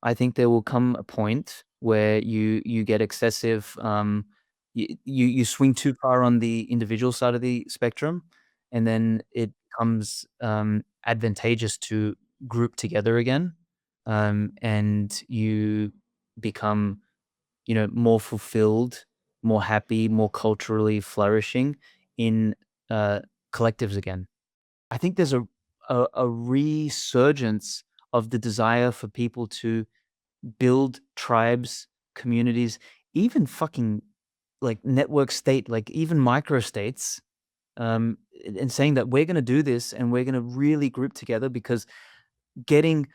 I think there will come a point where you get excessive, you swing too far on the individual side of the spectrum, and then it becomes, advantageous to group together again, and you become, more fulfilled, more happy, more culturally flourishing in, uh, collectives again. I think there's a resurgence of the desire for people to build tribes, communities, even fucking like network state, like even microstates, and saying that we're gonna do this and we're gonna really group together because getting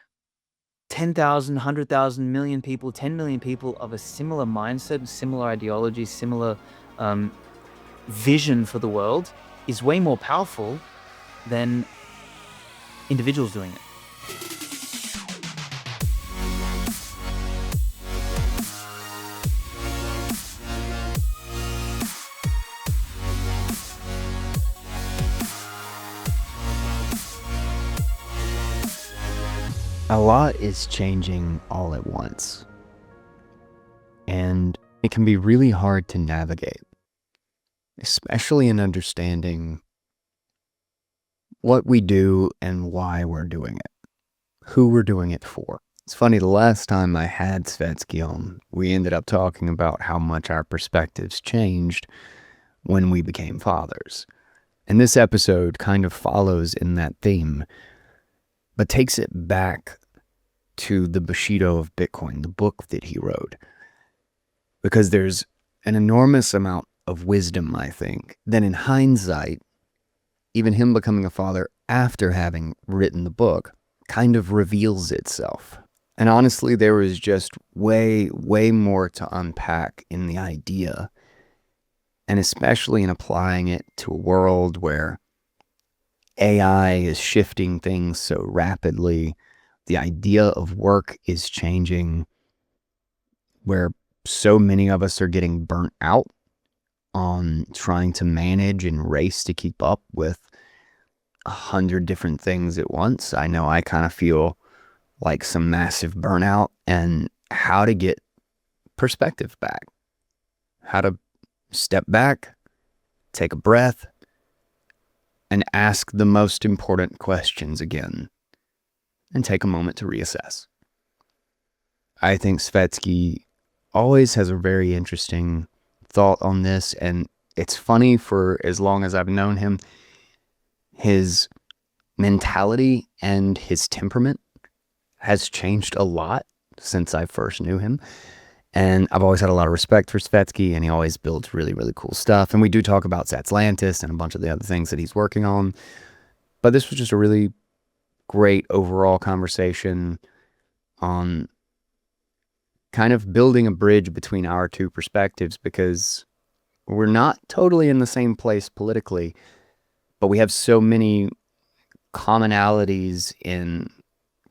10,000, 100,000, million people, 10 million people of a similar mindset, similar ideology, similar um, vision for the world is way more powerful than individuals doing it. A lot is changing all at once, and it can be really hard to navigate, especially in understanding what we do and why we're doing it, who we're doing it for. It's funny, the last time I had Svetski on, we ended up talking about how much our perspectives changed when we became fathers. And this episode kind of follows in that theme, but takes it back to the Bushido of Bitcoin, the book that he wrote. Because there's an enormous amount of wisdom, I think, that in hindsight, even him becoming a father after having written the book, kind of reveals itself. And honestly, there was just way, way more to unpack in the idea, and especially in applying it to a world where AI is shifting things so rapidly. The idea of work is changing, where so many of us are getting burnt out on trying to manage and race to keep up with 100 different things at once. I know I kind of feel like some massive burnout, and how to get perspective back, how to step back, take a breath, and ask the most important questions again, and take a moment to reassess. I think Svetski always has a very interesting thought on this, and it's funny, for as long as I've known him, his mentality and his temperament has changed a lot since I first knew him. And I've always had a lot of respect for Svetski, and he always builds really, really cool stuff. And we do talk about Satslantis and a bunch of the other things that he's working on. But this was just a really great overall conversation on kind of building a bridge between our two perspectives, because we're not totally in the same place politically, but we have so many commonalities in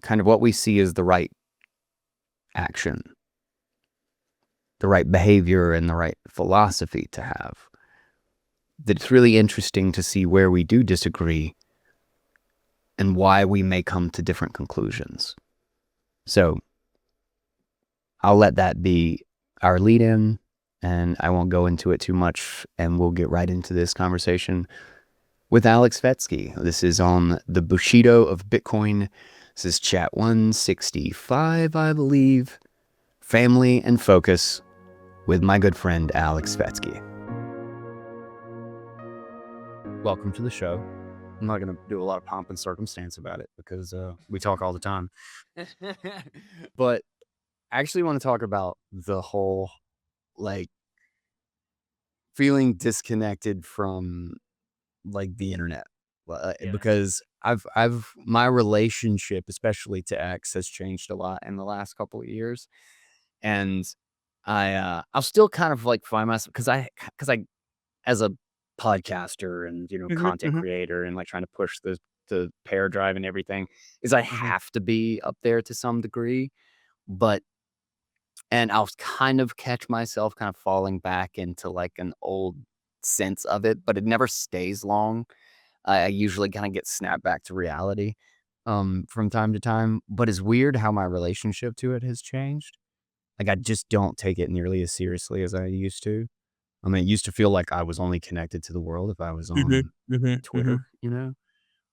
kind of what we see as the right action, the right behavior, and the right philosophy to have, that it's really interesting to see where we do disagree and why we may come to different conclusions. So I'll let that be our lead in, and I won't go into it too much, and we'll get right into this conversation with Aleks Svetski. This is on the Bushido of Bitcoin. This is chat 165, I believe. Family and Focus with my good friend Aleks Svetski. Welcome to the show. I'm not going to do a lot of pomp and circumstance about it, because we talk all the time. But I actually want to talk about the whole, like, feeling disconnected from, like, the internet. Yeah. Because my relationship, especially to X, has changed a lot in the last couple of years. And I'll still kind of like find myself, because I as a podcaster and content creator, and like trying to push the pair drive and everything, is I have to be up there to some degree. And I'll kind of catch myself kind of falling back into like an old sense of it, but it never stays long. I usually kind of get snapped back to reality. from time to time, but it's weird how my relationship to it has changed. Like, I just don't take it nearly as seriously as I used to. I mean, it used to feel like I was only connected to the world if I was Mhm, on mhm, mhm. Twitter, you know?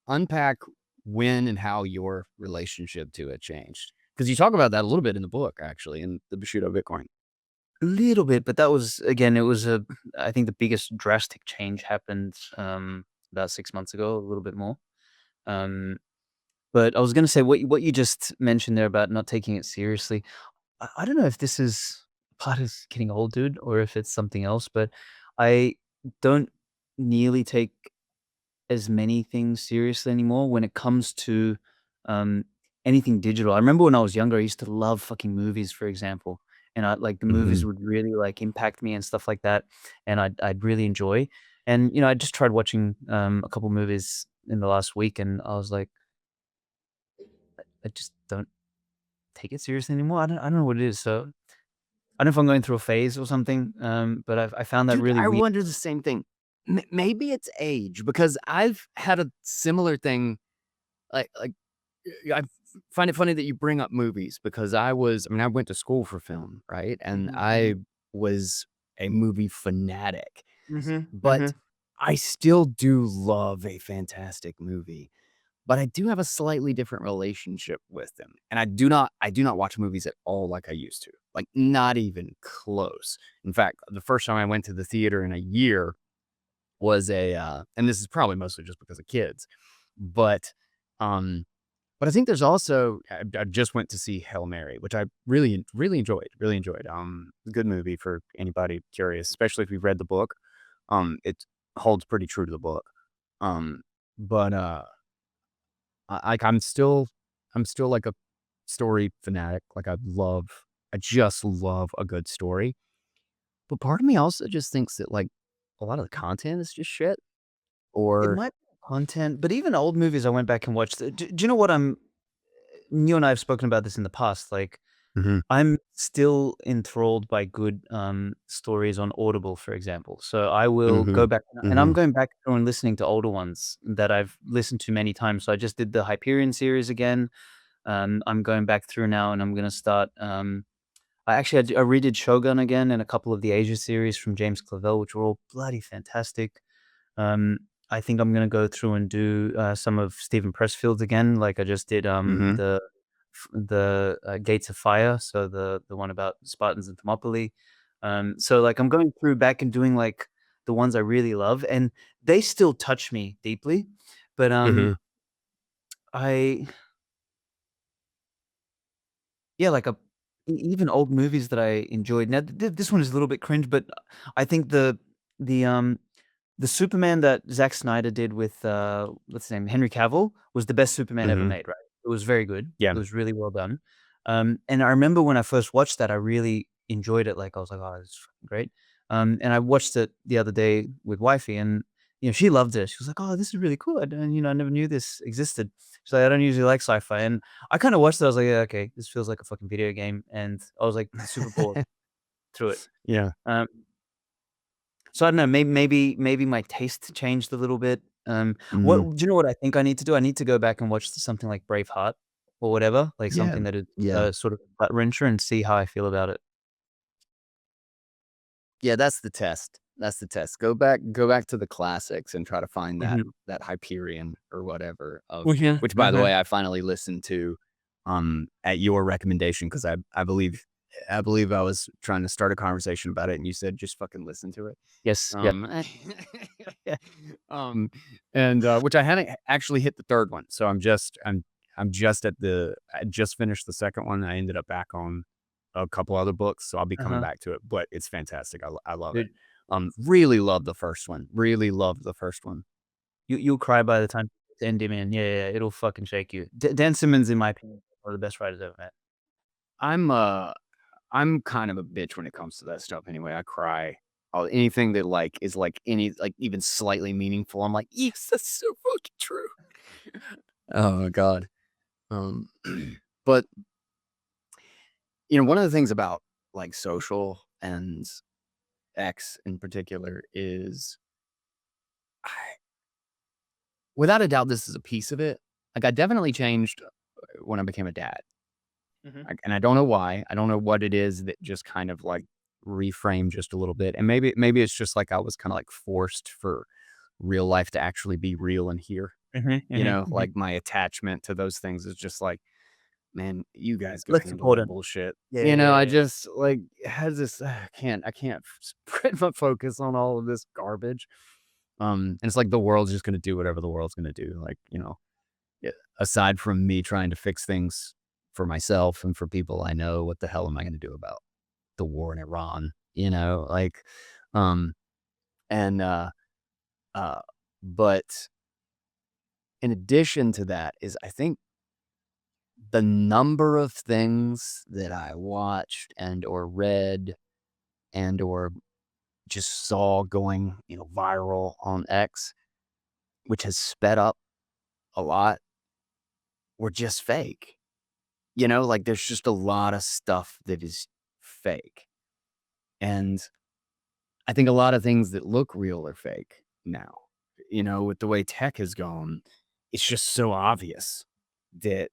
Unpack when and how your relationship to it changed. Because you talk about that a little bit in the book, actually, in the Bushido Bitcoin. A little bit, but that was again, it was a I think the biggest drastic change happened, about 6 months ago, a little bit more. Um, but I was gonna say what you just mentioned there about not taking it seriously. I don't know if this is part of getting old, dude, or if it's something else, but I don't nearly take as many things seriously anymore when it comes to, um, anything digital. I remember when I was younger, I used to love fucking movies, for example, and I like, the movies Mhm. would really, like, impact me and stuff like that, and I'd really enjoy, and, I just tried watching, a couple movies in the last week, and I was like, I just don't take it seriously anymore. I don't know what it is, so I don't know if I'm going through a phase or something, but I found that Dude, really I weird. wonder the same thing. Maybe it's age because I've had a similar thing. Like I find it funny that you bring up movies because I mean, I went to school for film, right? And Mhm, I mhm. was a movie fanatic, Mhm, but mhm. I still do love a fantastic movie. But I do have a slightly different relationship with them, and I do not watch movies at all like I used to, like, not even close. In fact, the first time I went to the theater in a year was and this is probably mostly just because of kids, but, um but I think there's also I just went to see Hail Mary, which I really enjoyed, good movie for anybody curious, especially if you've read the book. It holds pretty true to the book, but, I'm still like a story fanatic. Like I just love a good story. But part of me also just thinks that like a lot of the content is just shit. It Or might be content, but even old movies I went back and watched. Do you know what I'm you and I have spoken about this in the past, like, Mhm, I'm still enthralled by good, stories on Audible, for example. So I will go mhm, back and I'm mhm, going back through and listening to older ones that I've listened to many times. So I just did the Hyperion series again. I'm going back through now and I'm gonna start, I redid Shogun again and a couple of the Asia series from James Clavell, which were all bloody fantastic. Um, I think I'm gonna go through and do, some of Stephen Pressfield's again, like I just did, mhm, Gates of Fire, so the one about Spartans and Thermopylae. So, like, I'm going through back and doing, like, the ones I really love, and they still touch me deeply, but, mhm, I yeah, like, even old movies that I enjoyed. Now, this one is a little bit cringe, but I think the, um the Superman that Zack Snyder did with, what's his name, Henry Cavill, was the best Superman ever mhm. made, right? It was very good. Yeah. It was really well done. And I remember when I first watched that, I really enjoyed it, like, I was like, "Oh, this is fucking great." And I watched it the other day with wifey, and, she loved it. She was like, "Oh, this is really cool. I never knew this existed." She's like, "I don't usually like sci-fi." And I kinda watched it, I was like, "Yeah, okay, this feels like a fucking video game." And I was, like, super bored through it. Yeah. Um so I don't know, maybe my taste changed a little bit. What Mhm. do you know what I think I need to do? I need to go back and watch something like Braveheart or whatever, like Yeah. something that is, Yeah. sort of gut wrencher and see how I feel about it. Yeah, that's the test. That's the test. Go back to the classics and try to find that Mhm. that Hyperion or whatever of Yeah, which, by the uh-huh. way, I finally listened to, at your recommendation because I believe I was trying to start a conversation about it and you said, "Just fucking listen to it." Yes, yeah. Um, um, and, which I hadn't actually hit the 3rd one, so I'm just I just finished the 2nd one. I ended up back on a couple other books, so I'll be coming Uh-huh. back to it, but it's fantastic. I love it. Dude, Really love the first one. Really loved the first one. you'll cry by the time it's ending, man. Yeah, yeah, it'll fucking shake you. Dan Simmons, in my opinion, is one of the best writers I've ever met. I'm, uh I'm kind of a bitch when it comes to that stuff anyway. I cry. Anything that, like, is, like, even slightly meaningful, I'm like, "Yes, that's so fucking true." Oh god. Um, but, one of the things about, like, social and X in particular is I without a doubt, this is a piece of it. Like, I definitely changed when I became a dad. Mhm. And I don't know why. I don't know what it is that just kind of, like, reframed just a little bit, and maybe it's just, like, I was kinda, like, forced for real life to actually be real and here, Mhm, mhm, mhm. like, my attachment to those things is just like, "Man, you guys go Less handle that important. bullshit." Yeah, yeah, I yeah. just, like, has this I can't spread my focus on all of this garbage. And it's like the world's just gonna do whatever the world's gonna do, like, yeah, aside from me trying to fix things for myself and for people I know, what the hell am I gonna do about the war in Iran, Like, um, and, uh, but in addition to that is I think the number of things that I watched and or read and or just saw going, viral on X, which has sped up a lot, were just fake. Like there's just a lot of stuff that is fake. And I think a lot of things that look real are fake now. With the way tech has gone, it's just so obvious that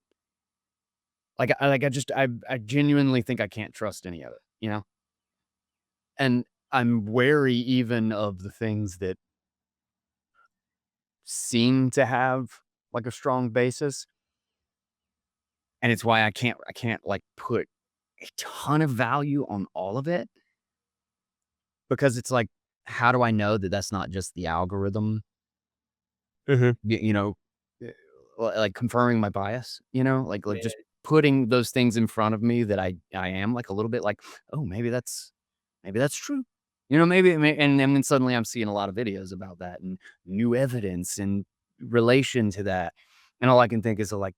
I genuinely think I can't trust any of it. And I'm wary even of the things that seem to have like a strong basis. And it's why I can't like put a ton of value on all of it because it's like, how do I know that that's not just the algorithm, Mhm. y- you know, eh, like confirming my bias, like just Yeah. putting those things in front of me that I am like a little bit like, oh, maybe that's true. And then suddenly I'm seeing a lot of videos about that and new evidence in relation to that. And all I can think is of like,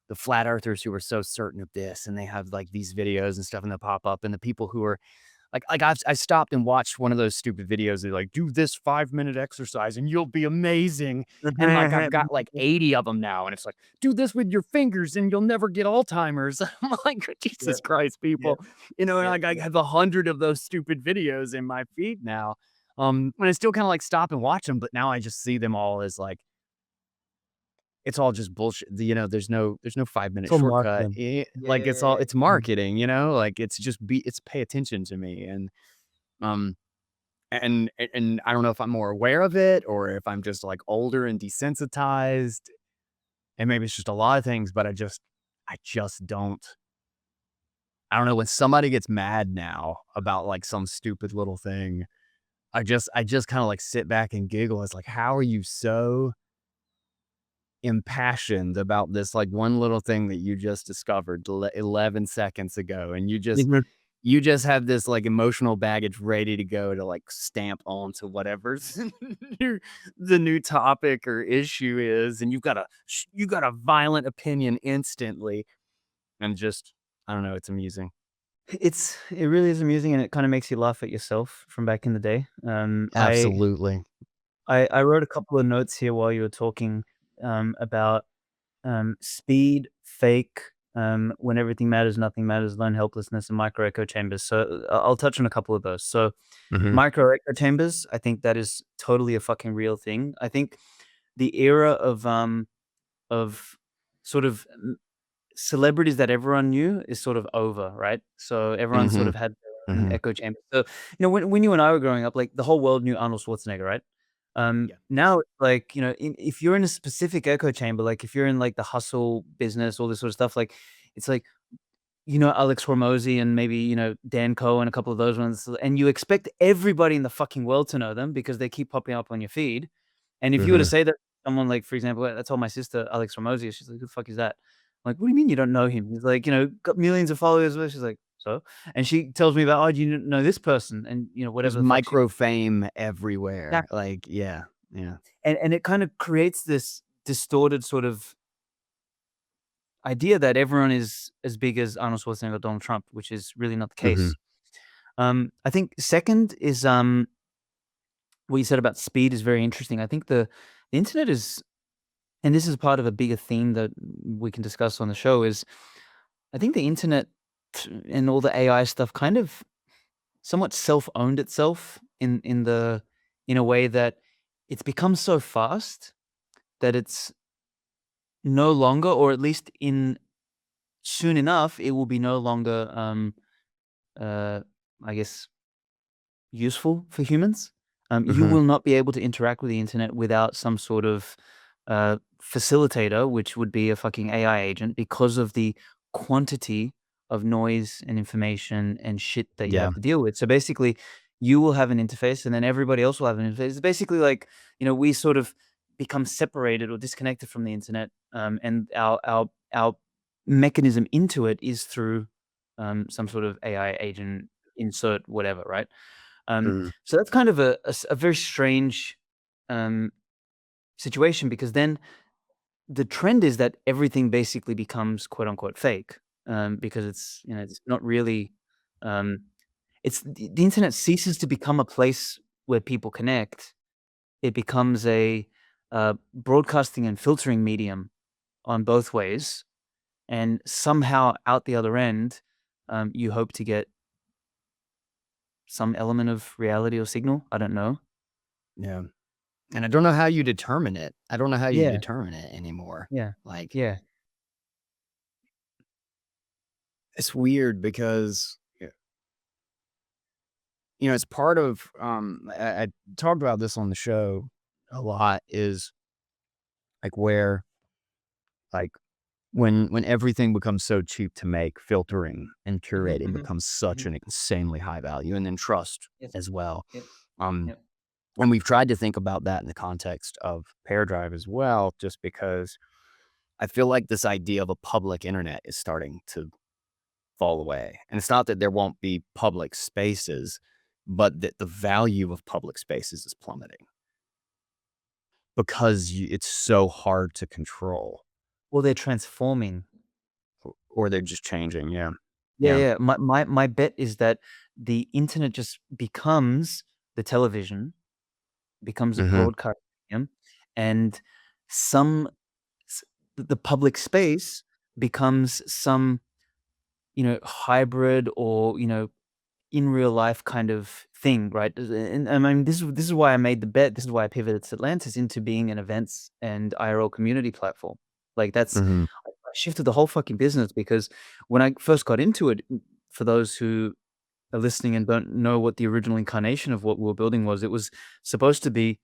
the flat earthers who are so certain of this and they have like these videos and stuff and they pop up and the people who are I stopped and watched one of those stupid videos that like, "Do this 5-minute exercise and you'll be amazing." And, like, I've got, like, 80 of them now, and it's like, "Do this with your fingers and you'll never get Alzheimer's." I'm like, Yeah, "Jesus Christ, yeah, people." And, yeah, like, I yeah. have 100 of those stupid videos in my feed now. And I still kinda, like, stop and watch them, but now I just see them all as, like, it's all just bullshit. There's no 5-minute It's all shortcut. marketing. Yeah, Like, yeah, yeah, it's yeah. Mhm. marketing, like, it's pay attention to me, um and I don't know if I'm more aware of it or if I'm just, like, older and desensitized, and maybe it's just a lot of things, but I just I don't know, when somebody gets mad now about, like, some stupid little thing, I just kinda, like, sit back and giggle. It's like, "How are you so impassioned about this, like, one little thing that you just discovered 11 seconds ago, and Mhm. you just have this, like, emotional baggage ready to go to, like, stamp onto whatever's new the new topic or issue is, and you got a violent opinion instantly, and just I don't know, it's amusing. It really is amusing, and it kinda makes you laugh at yourself from back in the day. Absolutely. I wrote a couple of notes here while you were talking, about, speed, fake, when everything matters, nothing matters, lone helplessness, and micro echo chambers. So, I'll touch on a couple of those. So, Mhm, micro echo chambers, I think that is totally a fucking real thing. I think the era of sort of celebrities that everyone knew is sort of over, right? So everyone sort mhm, of had their own mhm. echo chamber. So, when you and I were growing up, like, the whole world knew Arnold Schwarzenegger, right? Yeah. Now it's like, if you're in a specific echo chamber, like, if you're in, like, the hustle business, all this sort of stuff, like, it's like, Alex Hormozy and maybe, Dan Coe and a couple of those ones, and you expect everybody in the fucking world to know them because they keep popping up on your feed. And if you were to Mhm. say that to someone, like, for example, I told my sister, Aleks Svetski, she's like, "Who the fuck is that?" I'm like, "What do you mean you don't know him?" He's like, "Got millions of followers." She's like, "So?" And she tells me about, "Oh, do you know this person?" And, There's whatever the fuck she micro fame yeah. everywhere, like, yeah, yeah. And it kind of creates this distorted sort of idea that everyone is as big as Arnold Schwarzenegger or Donald Trump, which is really not the Mhm, case. I think second is, what you said about speed is very interesting. I think the internet is, and this is part of a bigger theme that we can discuss on the show, is I think the internet and all the AI stuff kind of somewhat self-owned itself in a way that it's become so fast that no longer, or at least in soon enough, it will be no longer, uh, I guess, useful for humans. You Mhm. will not be able to interact with the internet without some sort of facilitator, which would be a fucking AI agent, because of the quantity of noise and information and shit that you Yeah. have to deal with. So basically, you will have an interface, and then everybody else will have an interface. It's basically like, we sort of become separated or disconnected from the internet, and our mechanism into it is through some sort of AI agent, insert whatever, right? Mhm. So that's kind of a very strange um, situation, because then the trend is that everything basically becomes quote unquote fake, because it's not really, um, it's the internet ceases to become a place where people connect. It becomes a broadcasting and filtering medium on both ways, and somehow out the other end, you hope to get some element of reality or signal. I don't know. Yeah. And I don't know how you determine it. I don't know how you Yeah, determine it anymore. yeah, Like, yeah. it's weird because, it's part of, I talked about this on the show a lot, is like where, like, when everything becomes so cheap to make, filtering and Mhm, curating mhm, becomes such mhm. an insanely high value, and then trust Yes. as well. Yep. Um, Yep. and we've tried to think about that in the context of Pair Drive as well, just because I feel like this idea of a public internet is starting to fall away. And it's not that there won't be public spaces, but that the value of public spaces is plummeting because it's so hard to control, Well, they're transforming. or they're just changing. Yeah. Yeah, Yeah. yeah. My bet is that the internet just becomes the television, becomes a Hmm. broadcast medium, and some s the public space becomes some, hybrid, or, in real life kind of thing, right? And I mean, this is why I made the bet. This is why I pivoted Atlantis into being an events and IRL community platform. Like Hmm. I shifted the whole fucking business, because when I first got into it, for those who are listening and don't know what the original incarnation of what we were building was, it was supposed to be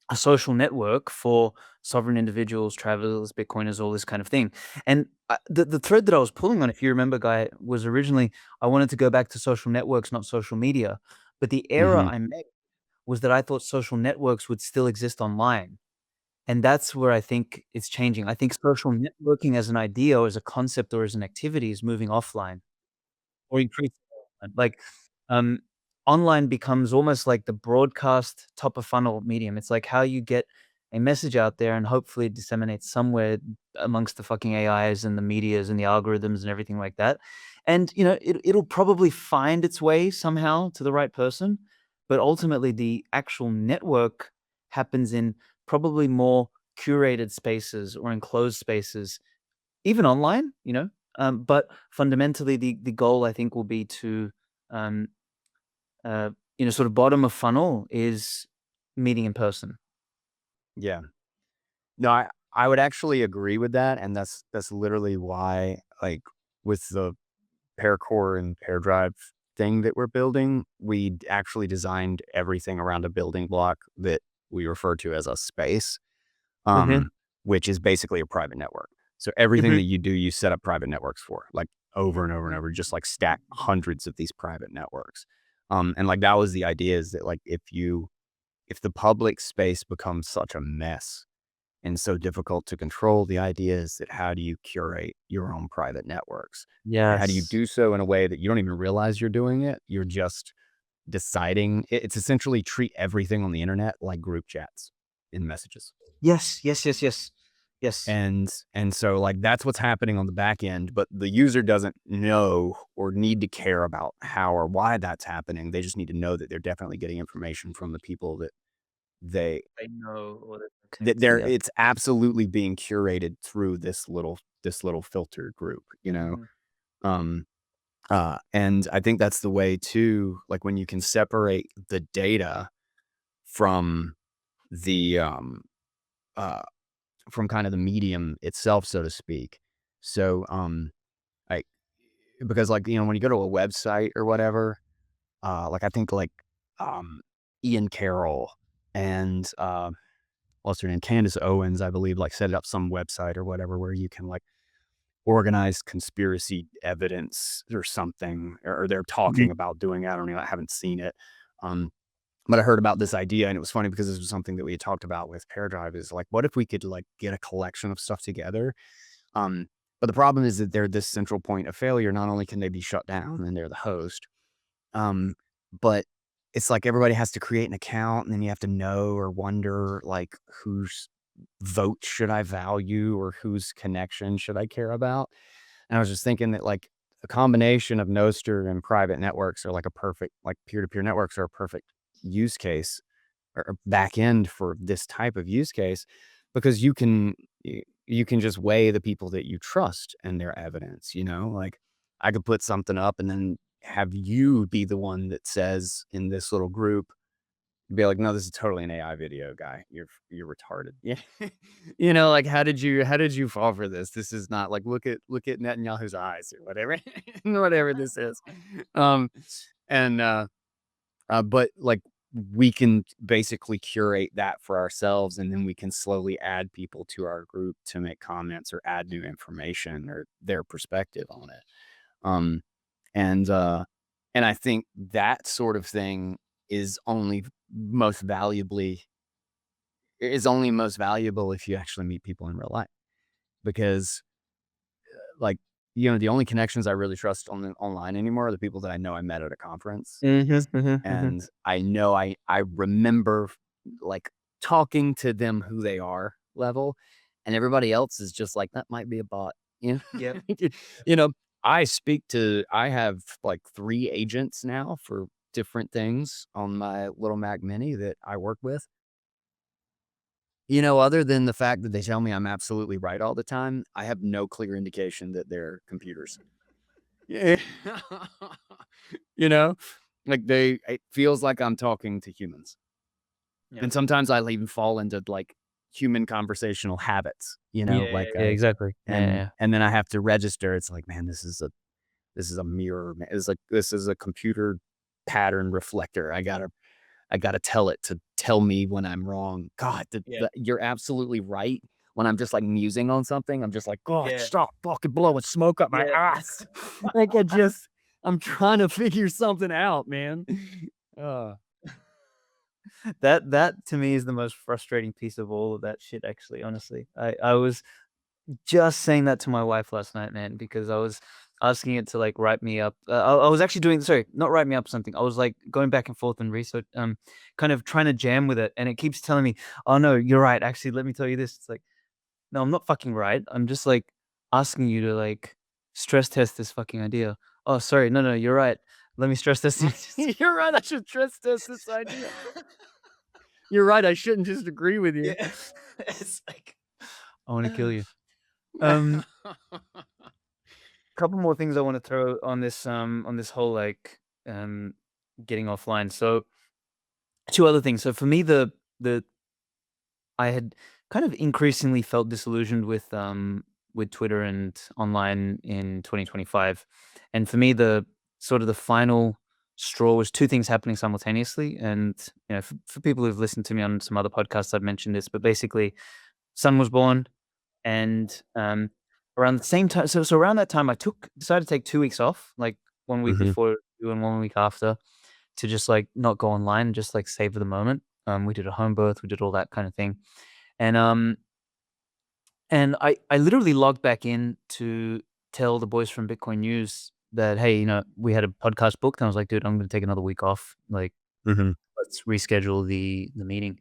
a social network for sovereign individuals, travelers, Bitcoiners, all this kind of thing. And the thread that I was pulling on, if you remember, Guy, was originally I wanted to go back to social networks, not social media. But the error Hmm. I made was that I thought social networks would still exist online. And that's where I think it's changing. I think social networking as an idea, or as a concept, or as an activity is moving offline. Or increase development. Like, um, online becomes almost like the broadcast top of funnel medium. It's like how you get a message out there, and hopefully it disseminates somewhere amongst the fucking AIs and the medias and the algorithms and everything like that. And, it'll probably find its way somehow to the right person, but ultimately the actual network happens in probably more curated spaces or enclosed spaces, even online, but fundamentally, the goal, I think, will be to, um, sort of bottom of funnel is meeting in person. Yeah. No, I would actually agree with that. And that's literally why, like, with the pair core and pair drive thing that we're building, we actually designed everything around a building block that we refer to as a space, Mhm, um, which is basically a private network. So everything mhm. that you do, you set up private networks for, like over and over and Mhm, over, just like mhm, stack mhm. hundreds of these private networks. And like that was the idea, is that like if the public space becomes such a mess and so difficult to control, the idea is that how do you curate your own private networks? And how do you Yes. do so in a way that you don't even realize you're doing it? You're just deciding it's essentially treat everything on the internet like group chats in messages. Yes, yes, yes, yes. Yes. And so like that's what's happening on the back end, but the user doesn't know or need to care about how or why that's happening. They just need to know that they're definitely getting information from the people that they I know, or they're that connected to, they're yep. it's absolutely being curated through this little filter group, Mhm. Um and I think that's the way too, like when you can separate the data from the uh from kind of the medium itself, so to speak. So, I because like, when you go to a website or whatever, like I think like, um, Ian Carroll and, what's her name? Candace Owens, I believe, like set up some website or whatever where you can like organize conspiracy evidence or something, or they're Mhm. talking about doing it. I don't know. I haven't seen it. Um, but I heard about this idea and it was funny because this was something that we had talked about with Paradrive is like, what if we could like get a collection of stuff together? Um, but the problem is that they're this central point of failure. Not only can they be shut down and they're the host, um, but it's like everybody has to create an account and then you have to know or wonder like whose vote should I value or whose connection should I care about? And I was just thinking that like a combination of Nostr and private networks are like a perfect, like peer-to-peer networks are a perfect use case or back end for this type of use case because you can just weigh the people that you trust and their evidence, like I could put something up and then have you be the one that says in this little group, be like, no, this is totally an AI video, guy. You're retarded. Yeah. Like how did you fall for this? This is not like look at Netanyahu's eyes or whatever. Whatever this is. Um and but like we can basically curate that for ourselves and then we can slowly add people to our group to make comments or add new information or their perspective on it. Um and and I think that sort of thing is only most valuably only most valuable if you actually meet people in real life because like the only connections I really trust online anymore are the people that I know I met at a conference. Mhm, mhm, mhm. And I know I remember, like, talking to them who they are level, and everybody else is just like, "That might be a bot." You Yep. know? I have, like, 3 agents now for different things on my little Mac Mini that I work with. Other than the fact that they tell me I'm absolutely right all the time, I have no clear indication that they're computers. Yeah. You know? Like, it feels like I'm talking to humans. Yep. And sometimes I'll even fall into, like, human conversational habits, Yeah, like yeah, exactly. Yeah, yeah, yeah. and then I have to register. It's like, man, this is a mirror. It's like this is a computer pattern reflector. I gotta tell it to tell me when I'm wrong. God, Yeah, you're absolutely right. When I'm just like musing on something, I'm just like, God, yeah, stop fucking blowing smoke up my yeah. ass. like I'm trying to figure something out, man. Uh, That to me is the most frustrating piece of all of that shit, actually, honestly. I was just saying that to my wife last night, man, because I was asking it to, like, write me up. I was actually doing sorry, not write me up something. I was, like, going back and forth and research kind of trying to jam with it, and it keeps telling me, "Oh, no, you're right. Actually, let me tell you this." It's like, "No, I'm not fucking right. I'm just, like, asking you to, like, stress test this fucking idea." "Oh, sorry. No, no, you're right. Let me stress test it." you're right. I should trust this idea. You're right. I shouldn't just agree with you. Yeah. It's like, I wanna kill you. Um, Couple more things I wanna throw on this whole, like, getting offline. So, 2 other things. So, for me, the I had kind of increasingly felt disillusioned with Twitter and online in 2025. And for me, the sort of the final straw was 2 things happening simultaneously. And, for people who've listened to me on some other podcasts, I've mentioned this, but basically, son was born. And, around the same time so around that time, I took decided to take 2 weeks off, like, 1 week Mhm, before due and 1 week after, to just, like, not go online and just, like, savor the moment. We did a home birth, we did all that kinda thing. And, I literally logged back in to tell the boys from Bitcoin News that, "Hey, we had a podcast booked." And I was like, "Dude, I'm gonna take another week off. Like, mhm. let's reschedule the meeting."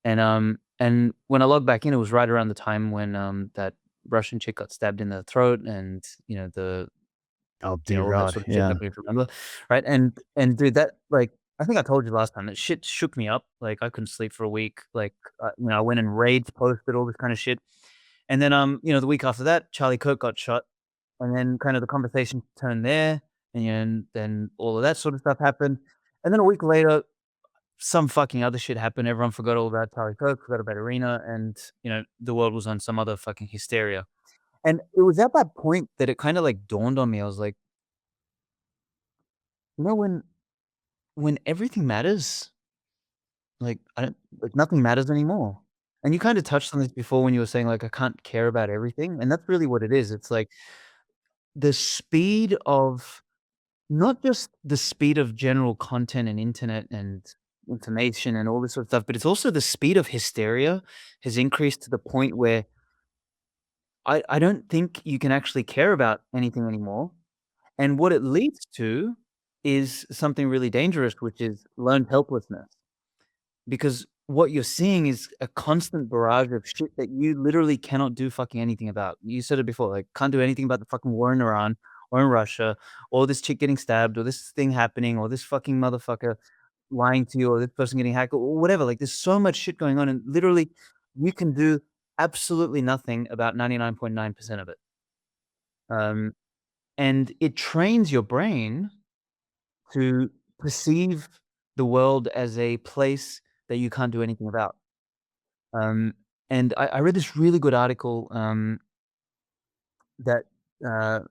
And when I logged back in, it was right around the time when, that Russian chick got stabbed in the throat and, Oh, dear all that God. sort of shit Yeah. happened, if you remember, right? And dude, that, like, I think I told you last time, that shit shook me up. Like, I couldn't sleep for a week. Like, I went and rage posted all this kind of shit. And then, the week after that, Charlie Kirk got shot, and then kind of the conversation turned there, and then all of that sort of stuff happened. And then a week later, some fucking other shit happened. Everyone forgot all about Charlie Kirk, forgot about Arena, and the world was on some other fucking hysteria. And it was at that point that it kind of like dawned on me. I was like, when everything matters, like I don't like nothing matters anymore. And you kind of touched on this before when you were saying like I can't care about everything, and that's really what it is. It's like the speed of not just the speed of general content and internet and information and all this sort of stuff, but it's also the speed of hysteria has increased to the point where I don't think you can actually care about anything anymore. And what it leads to is something really dangerous, which is learned helplessness. Because what you're seeing is a constant barrage of shit that you literally cannot do fucking anything about. You said it before, like, can't do anything about the fucking war in Iran or in Russia, or this chick getting stabbed, or this thing happening, or this fucking motherfucker lying to you, or this person getting hacked, or whatever. Like, there's so much shit going on, and literally, you can do absolutely nothing about 99.9% of it. Um, and it trains your brain to perceive the world as a place that you can't do anything about. Um, and I read this really good article, that, uh,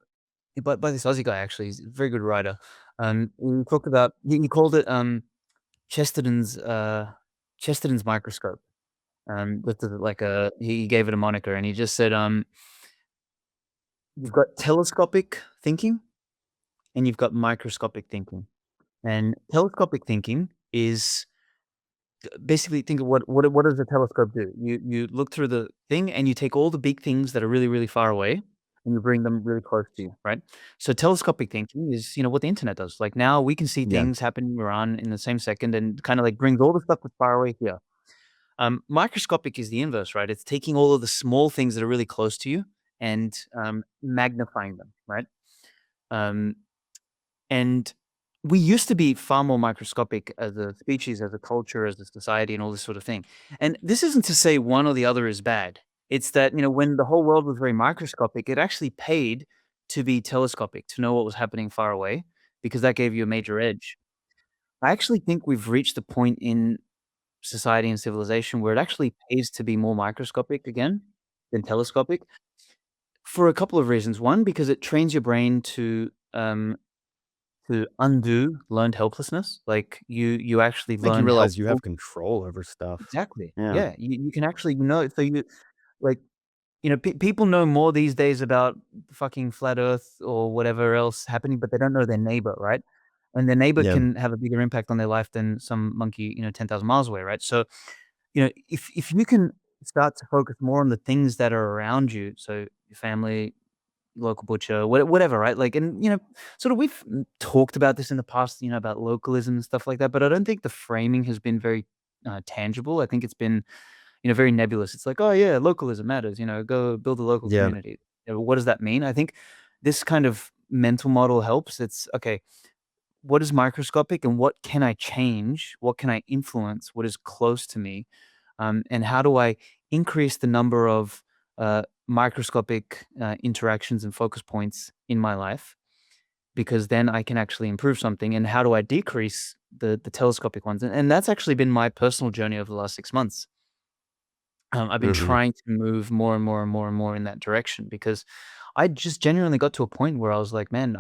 by this Aussie guy, actually. He's a very good writer. He talked about he called it, Chesterton's, Chesterton's microscope. With the like, he gave it a moniker, and he just said, "You've got telescopic thinking, and you've got microscopic thinking." And telescopic thinking is basically, think of what does a telescope do? You look through the thing and you take all the big things that are really, really far away and you bring them really close to you, right? So telescopic thinking is, what the internet does. Like now we can see Yeah. things happening around in the same second and kind of like brings all the stuff that's far away here. Microscopic is the inverse, right? It's taking all of the small things that are really close to you and magnifying them, right? Um, and we used to be far more microscopic as a species, as a culture, as a society, and all this sort of thing. And this isn't to say one or the other is bad. It's that, when the whole world was very microscopic, it actually paid to be telescopic, to know what was happening far away, because that gave you a major edge. I actually think we've reached the point in society and civilization where it actually pays to be more microscopic again than telescopic for a couple of reasons. One, because it trains your brain to undo learned helplessness. Like, you actually Make you learn realize you helpful. have control over stuff. Exactly. Yeah. Yeah, you can actually so like, people know more these days about fucking flat Earth or whatever else happening, but they don't know their neighbor, right? And their neighbor Yeah. can have a bigger impact on their life than some monkey, 10,000 miles away, right? So, if you can start to focus more on the things that are around you, so your family, local butcher, whatever, right? Like, and, sort of we've talked about this in the past, about localism and stuff like that, but I don't think the framing has been very, tangible. I think it's been, very nebulous. It's like, "Oh, yeah, localism matters, go build a local Yeah. community." What does that mean? I think this kind of mental model helps. It's, okay, what is microscopic and what can I change? What can I influence? What is close to me? And how do I increase the number of microscopic interactions and focus points in my life? Because then I can actually improve something. And how do I decrease the telescopic ones? And that's actually been my personal journey over the last 6 months. I've been Mhm. trying to move more and more and more and more in that direction because I just genuinely got to a point where I was like, man,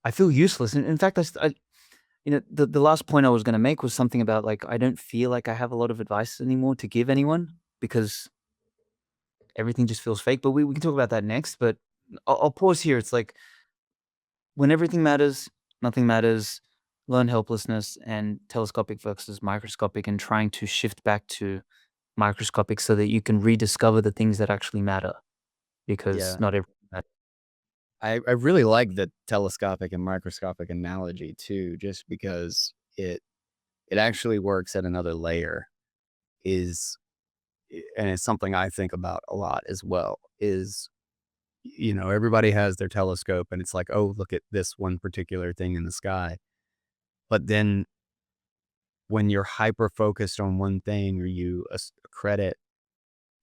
I feel useless. And in fact, the last point I was going to make was something about like I don't feel like I have a lot of advice anymore to give anyone because everything just feels fake, but we can talk about that next, but I'll pause here. It's like, when everything matters, nothing matters, learn helplessness and telescopic versus microscopic, and trying to shift back to microscopic so that you can rediscover the things that actually matter, because Yeah. not everything matters. I really like the telescopic and microscopic analogy too, just because it actually works at another layer is and it's something I think about a lot as well, is, everybody has their telescope and it's like, "Oh, look at this one particular thing in the sky." But then when you're hyper focused on one thing or you credit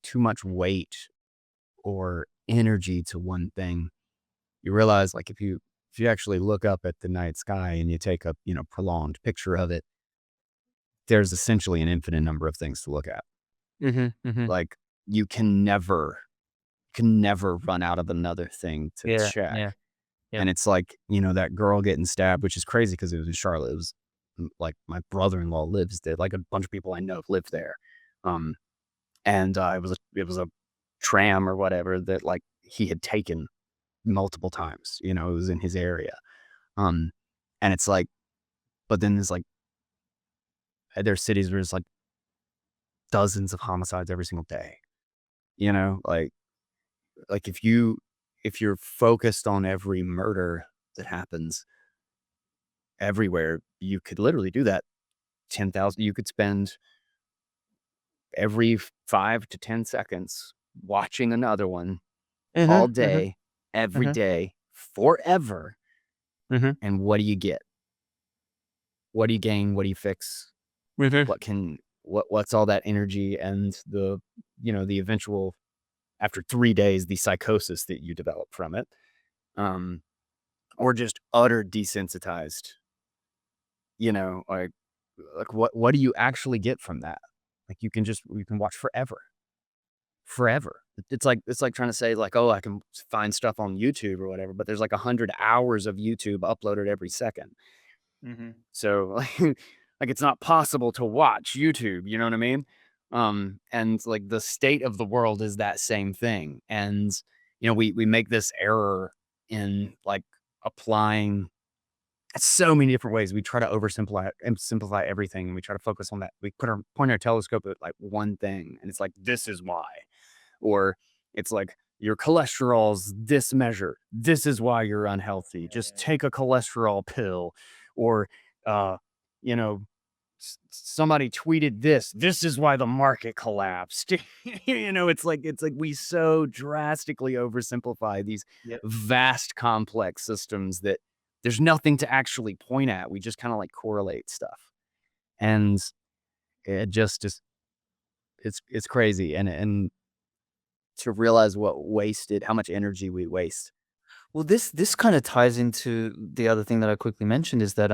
too much weight or energy to one thing, you realize, like, if you actually look up at the night sky and you take a, prolonged picture of it, there's essentially an infinite number of things to look at. Mhm, mhm. Like, you can never run out of another thing to Yeah, check. yeah, yep. And it's like, that girl getting stabbed, which is crazy because it was in Charlotte. It was like my brother-in-law lives there. Like a bunch of people I know live there. Um, and it was a tram or whatever that like he had taken multiple times. It was in his area. Um, and it's like, but then there's like there's cities where it's like dozens of homicides every single day. Like if you're focused on every murder that happens everywhere, you could literally do that 10,000. You could spend every 5 to 10 seconds watching another one all Mhm, mhm, day, every mhm, day, forever. mhm, And what do you get? What do you gain? What do you fix? mhm. What's all that energy and the eventual, after 3 days, the psychosis that you develop from it, um, or just utter desensitized, like what do you actually get from that? Like you can watch forever. Forever. It's like trying to say like, "Oh, I can find stuff on YouTube or whatever," but there's like 100 hours of YouTube uploaded every second. Mhm. So, like it's not possible to watch YouTube, you know what I mean? And like the state of the world is that same thing. And we make this error in like applying so many different ways. We try to oversimplify and simplify everything, and we try to focus on that. We point our telescope at like one thing, and it's like, this is why. Or it's like, your cholesterol's this measure. This is why you're unhealthy. Yeah, Just yeah, yeah. take a cholesterol pill. Or, uh, you know, somebody tweeted this. This is why the market collapsed. It's like we so drastically oversimplify these Yep. vast, complex systems that there's nothing to actually point at. We just kind of like correlate stuff, and it just it's crazy. And to realize how much energy we waste. Well, this kind of ties into the other thing that I quickly mentioned is that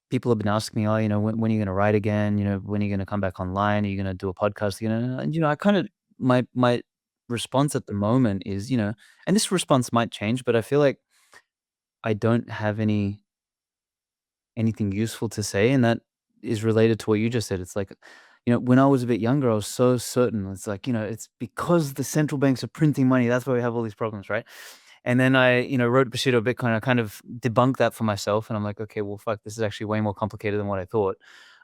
people have been asking me, oh, when are you going to write again? When are you going to come back online? Are you going to do a podcast? And I kind of my response at the moment is, and this response might change, but I feel like I don't have anything useful to say, and that is related to what you just said. It's like, when I was a bit younger, I was so certain. It's like, it's because the central banks are printing money. That's why we have all these problems, right? And then I, wrote Bushido Bitcoin. I kind of debunked that for myself, and I'm like, okay, well, fuck, this is actually way more complicated than what I thought.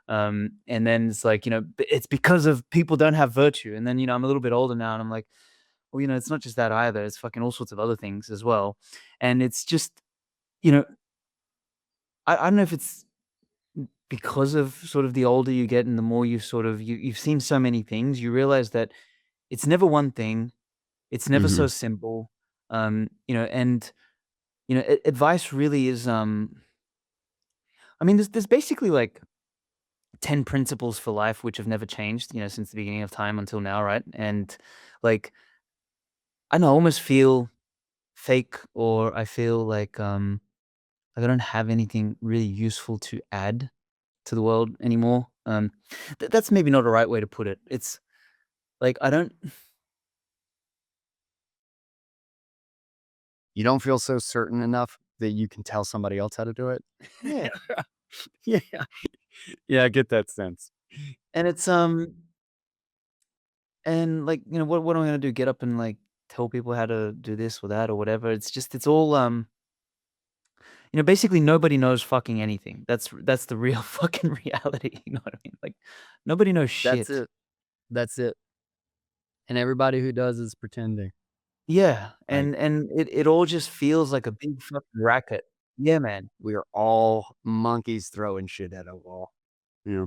And then it's like, it's because of people don't have virtue. And then, I'm a little bit older now, and I'm like, well, it's not just that either. It's fucking all sorts of other things as well. And it's just, you know, I don't know if it's because of sort of the older you get and the more you sort of you've seen so many things, you realize that it's never one thing. It's never Hmm. so simple. And advice really is, I mean, there's basically like 10 principles for life which have never changed, since the beginning of time until now, right? And like, I don't know, I almost feel fake, or I feel like I don't have anything really useful to add to the world anymore. That's maybe not a right way to put it. It's like I don't. You don't feel so certain enough that you can tell somebody else how to do it. Yeah, Yeah, yeah, I get that sense. and it's and like, what am I gonna do? Get up and like tell people how to do this or that or whatever? It's all basically nobody knows fucking anything. That's the real fucking reality. You know what I mean? Like nobody knows That's shit. it. That's it. And everybody who does is pretending. Yeah, Like, and it all just feels like a big fucking racket. Yeah, man. we are all monkeys throwing shit at a wall. Yeah.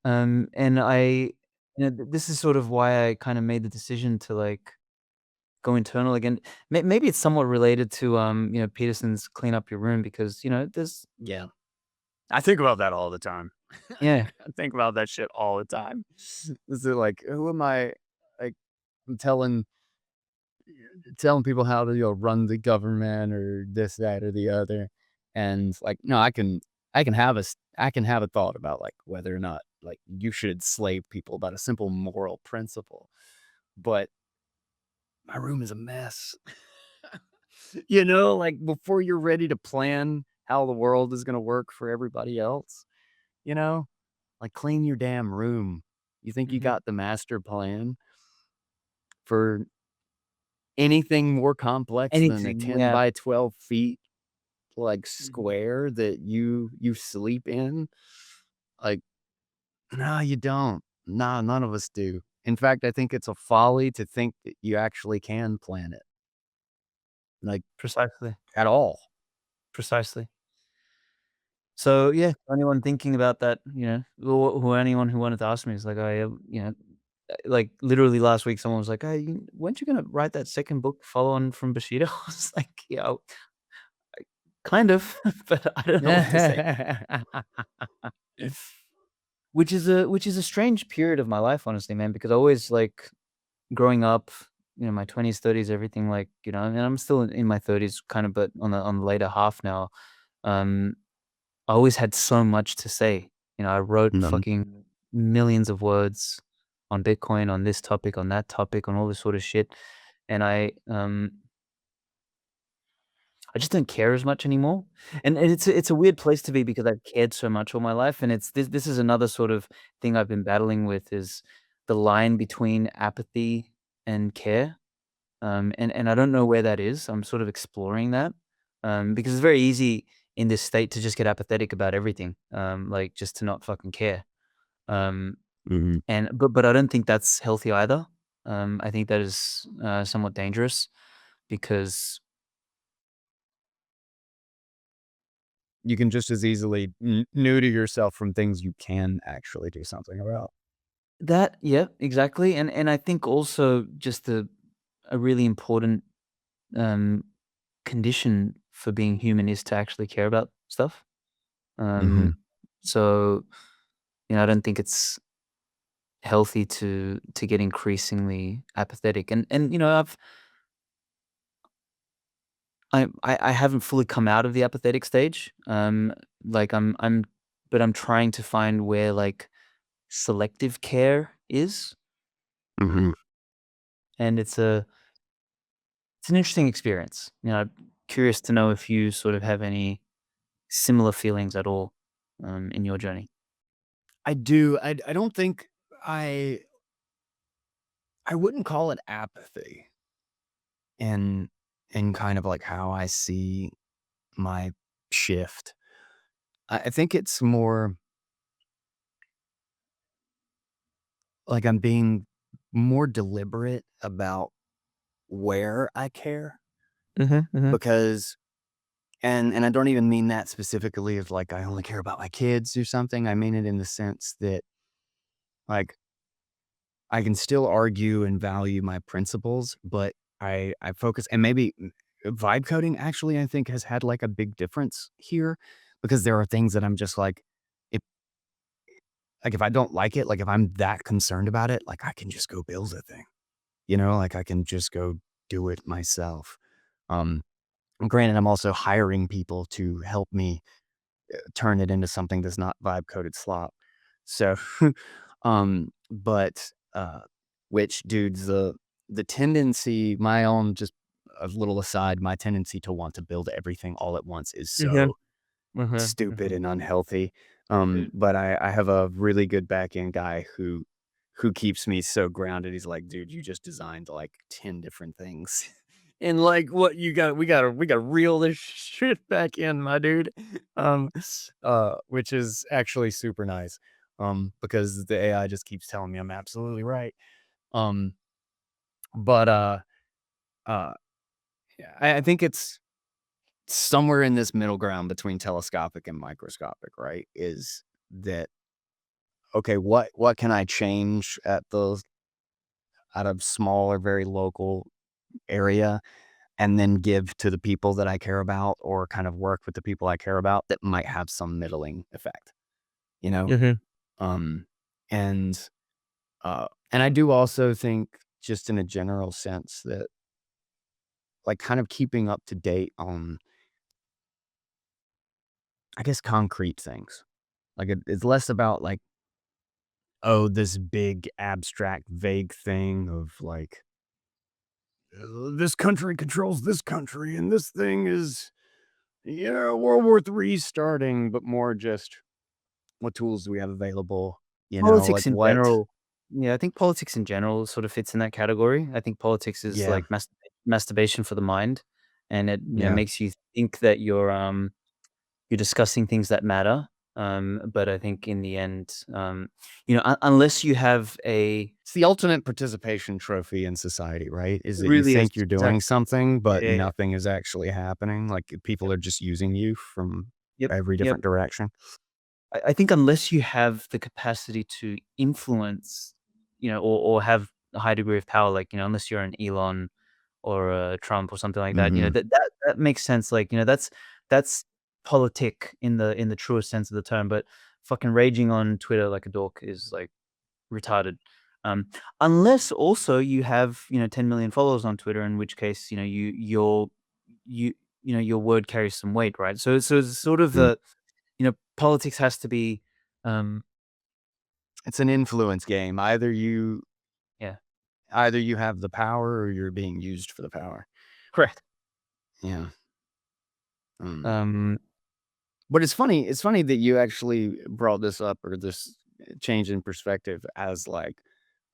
And this is sort of why I kind of made the decision to like go internal again. Maybe it's somewhat related to Peterson's clean up your room because there's Yeah. I think about that all the time. yeah. I think about that shit all the time. Is it like, who am I? Like, I'm telling people how to run the government or this, that, or the other, and like, no, I can have a thought about like whether or not like you should enslave people about a simple moral principle. But my room is a mess. Like before you're ready to plan how the world is going to work for everybody else, you know, like clean your damn room. You think you Mhm. got the master plan for anything more complex than a Anything, 10 yeah. by 12 feet like Mhm. square that you sleep in? Like, no, you don't. Nah, none of us do. In fact, I think it's a folly to think that you actually can plan it, like Precisely, at all. precisely. So, yeah, anyone thinking about that, who anyone who wanted to ask me is like, like, literally last week, someone was like, "Hey, weren't you gonna write that second book follow on from Bushido?" I was like, "Yeah, kind of," but I don't know what to say. Which is a strange period of my life, honestly, man, because I always, like, growing up, my 20s, 30s, everything, like, and I'm still in my 30s kind of, but on the later half now. um I always had so much to say. I wrote Mhm, fucking millions of words on Bitcoin, on this topic, on that topic, on all this sort of shit, and I just don't care as much anymore, and it's a weird place to be because I've cared so much all my life, and this is another sort of thing I've been battling with is the line between apathy and care, and I don't know where that is. I'm sort of exploring that, because it's very easy in this state to just get apathetic about everything, like, just to not fucking care, um, mhm. but I don't think that's healthy either. I think that is, somewhat dangerous because You can just as easily neuter yourself from things you can actually do something about. that, yeah, exactly, and I think also just a really important, um, condition for being human is to actually care about stuff. Mhm, Um, so, I don't think it's healthy to get increasingly apathetic, and I haven't fully come out of the apathetic stage. Like, but I'm trying to find where, like, selective care is, mhm. and it's an interesting experience. I'm curious to know if you sort of have any similar feelings at all, in your journey. I do. I don't think I I wouldn't call it apathy in kind of like how I see my shift. I think it's more like I'm being more deliberate about where I care Mhm, mhm, because and I don't even mean that specifically of like I only care about my kids or something. I mean it in the sense that like I can still argue and value my principles, but I focus and maybe vibe coding actually I think has had like a big difference here because there are things that I'm just if if I don't like it, like if I'm that concerned about it, like I can just go build a thing. Like I can just go do it myself. Um Granted I'm also hiring people to help me turn it into something that's not vibe coded slop. So, but which dudes the tendency, my own just a little aside, my tendency to want to build everything all at once is mhm, so mhm, stupid mhm. and unhealthy. But I have a really good back end guy who keeps me so grounded. He's like, dude, you just designed like 10 different things. And like what you got we gotta reel this shit back in, my dude. Which is actually super nice. Because the AI just keeps telling me I'm absolutely right. Um, but uh yeah, I think it's somewhere in this middle ground between telescopic and microscopic, right? Is that okay, what can I change at a small or very local area and then give to the people that I care about or kind of work with the people I care about that might have some middling effect, you know? Mhm. Um, and, and I do also think just in a general sense that like kind of keeping up to date on, I guess, concrete things. Like it's less about like oh, this big abstract vague thing of like this country controls this country and this thing is World War III starting, but more just what tools do we have available? Politics Like in what? general, yeah, I think politics in general sort of fits in that category. I think politics is Yeah, like masturbation for the mind, and it, yeah. makes you think that you're discussing things that matter. But I think in the end, unless you have a It's the ultimate participation trophy in society, right? Is it that you really is think you're doing exactly. something, but Yeah. nothing is actually happening. Like people Yep. are just using you from Yep. every Yep. different direction. I think unless you have the capacity to influence, or have a high degree of power, like, unless you're an Elon or a Trump or something like that, Hmm. that makes sense. Like, that's politic in the truest sense of the term. But fucking raging on Twitter like a dork is like retarded. Um, Unless also you have, 10 million followers on Twitter, in which case, you your word carries some weight, right? So it's sort of politics has to be, um, It's an influence game. yeah, Either you have the power or you're being used for the power. correct. Yeah. Um, Um, but it's funny that you actually brought this up or this change in perspective as like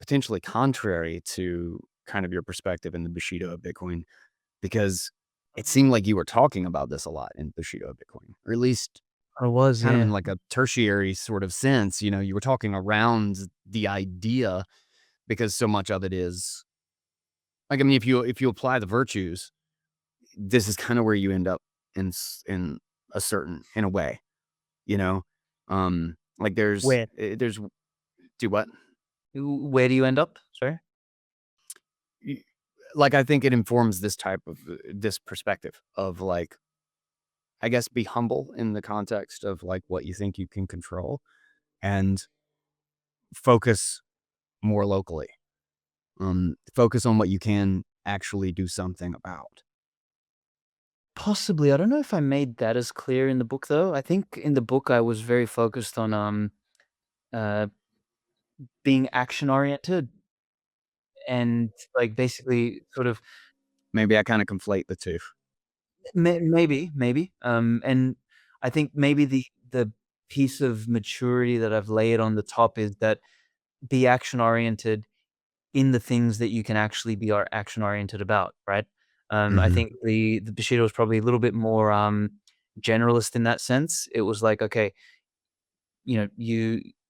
potentially contrary to kind of your perspective in the Bushido of Bitcoin, because it seemed like you were talking about this a lot in Bushido of Bitcoin, or at least I was, kind of in yeah. like a tertiary sort of sense. You were talking around the idea because so much of it is like, I mean, if you apply the virtues, this is kind of where you end up in in a way, you know? Like Where there's do what? where do you end up? Sorry? Y Like, I think it informs this type of this perspective of, like, I guess, be humble in the context of, like, what you think you can control and focus more locally. Focus on what you can actually do something about. Possibly. I don't know if I made that as clear in the book, though. I think in the book I was very focused on, uh, being action oriented and, like, basically sort of Maybe I kinda conflate the 2. maybe, and I think maybe the piece of maturity that I've laid on the top is that be action oriented in the things that you can actually be action oriented about, right? I Mhm. think the Bushido was probably a little bit more, generalist in that sense. It was like, okay, you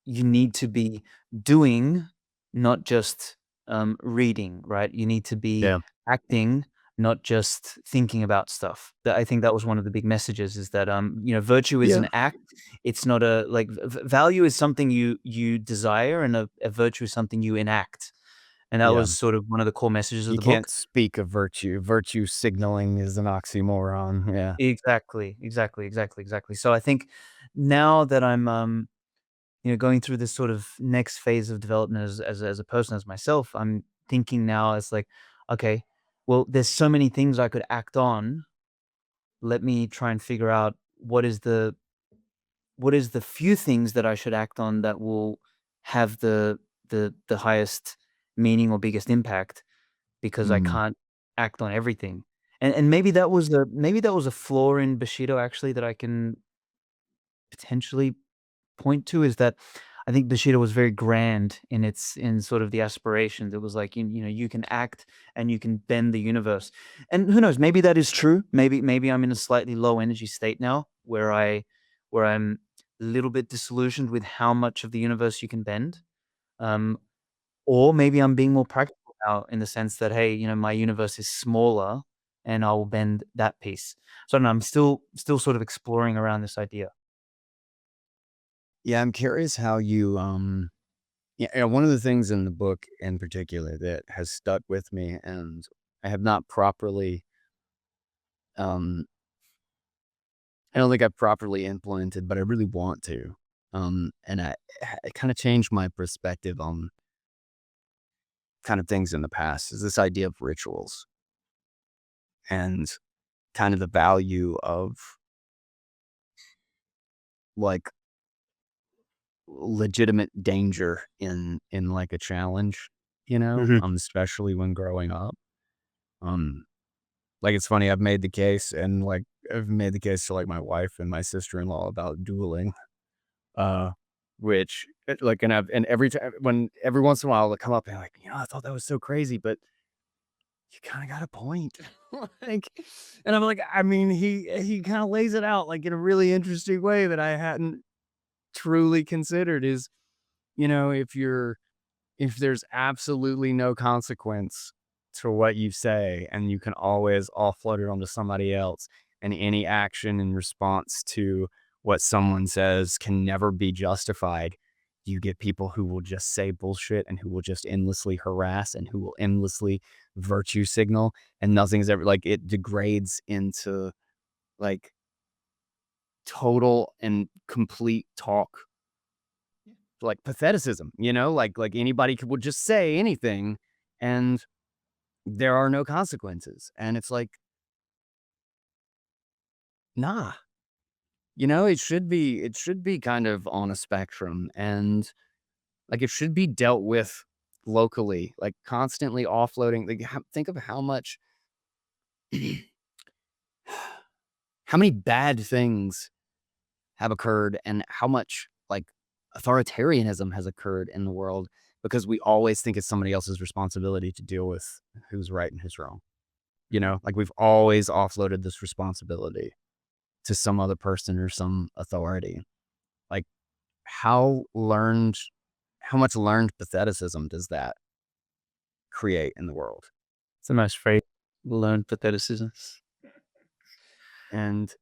need to be doing, not just, reading, right? You need to be Yeah. acting, not just thinking about stuff. That I think that was one of the big messages is that, virtue is Yeah. an act. It's not a like value is something you desire, and a virtue is something you enact. And that Yeah. was sort of one of the core messages of You the book. can't speak of virtue. Virtue signaling is an oxymoron. Yeah. Exactly. So I think now that I'm, going through this sort of next phase of development as a person, as myself, I'm thinking now as like, okay, well, there's so many things I could act on. Let me try and figure out what is the few things that I should act on that will have the highest meaning or biggest impact, because I Mm. can't act on everything. And maybe that was a flaw in Bushido actually that I can potentially point to, is that I think Bushido was very grand in sort of the aspirations. It was like, you can act and you can bend the universe. And who knows, maybe that is true. Maybe I'm in a slightly low energy state now where I'm a little bit disillusioned with how much of the universe you can bend. Um, or maybe I'm being more practical now in the sense that, hey, my universe is smaller and I will bend that piece. So I don't know, I'm still sort of exploring around this idea. Yeah, I'm curious how you, one of the things in the book in particular that has stuck with me and I have not properly, um, I don't think I've properly implemented, but I really want to. And it kind of changed my perspective on kind of things in the past is this idea of rituals and kind of the value of like legitimate danger in like a challenge, Mhm. especially when growing up. Um, like it's funny, I've made the case to like my wife and my sister-in-law about dueling. Uh, which like and every once in a while they come up and like, I thought that was so crazy, but you kind of got a point. like, and I'm like, I mean, he kind of lays it out like in a really interesting way that I hadn't truly considered is, if there's absolutely no consequence to what you say and you can always offload it onto somebody else, and any action in response to what someone says can never be justified, you get people who will just say bullshit and who will just endlessly harass and who will endlessly virtue signal, and nothing's ever like it degrades into like total and complete talk, like patheticism, like anybody would just say anything and there are no consequences. And it's like, nah, it should be kind of on a spectrum, and like it should be dealt with locally, like constantly offloading. Like think of how many bad things have occurred and how much like authoritarianism has occurred in the world because we always think it's somebody else's responsibility to deal with who's right and who's wrong. Mhm. Like we've always offloaded this responsibility to some other person or some authority. Like how learned, how much learned patheticism does that create in the world? It's the most free learned patheticisms. And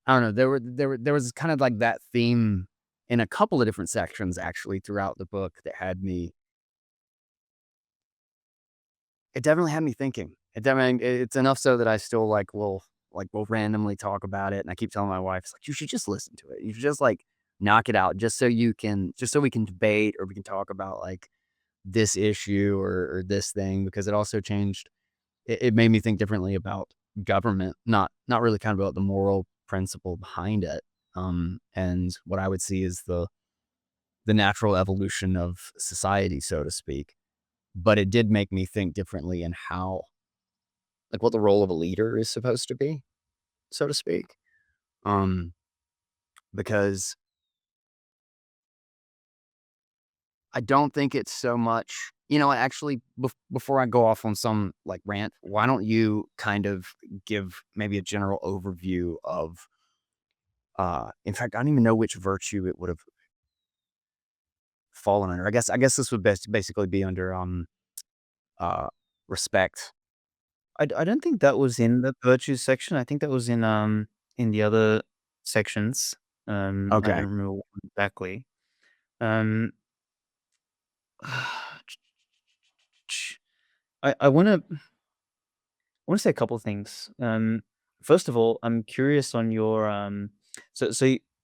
I don't know, there was kind of like that theme in a couple of different sections actually throughout the book that had me. It definitely had me thinking. It's enough so that I still will randomly talk about it, and I keep telling my wife, it's like, "You should just listen to it. You should just, like, knock it out just so we can debate or we can talk about, like, this issue or this thing," because it also changed it made me think differently about government, not really kind of about the moral principle behind it, and what I would see is the natural evolution of society, so to speak. But it did make me think differently in how like, what the role of a leader is supposed to be, so to speak. Um, because I don't think it's so much actually, before I go off on some, like, rant, why don't you kind of give maybe a general overview of, in fact, I don't even know which virtue it would have fallen under. I guess this would basically be under, uh, respect. I don't think that was in the virtues section. I think that was in the other sections. I don't Okay. remember what exactly. Um, I wanna say a couple of things. First of all, I'm curious on your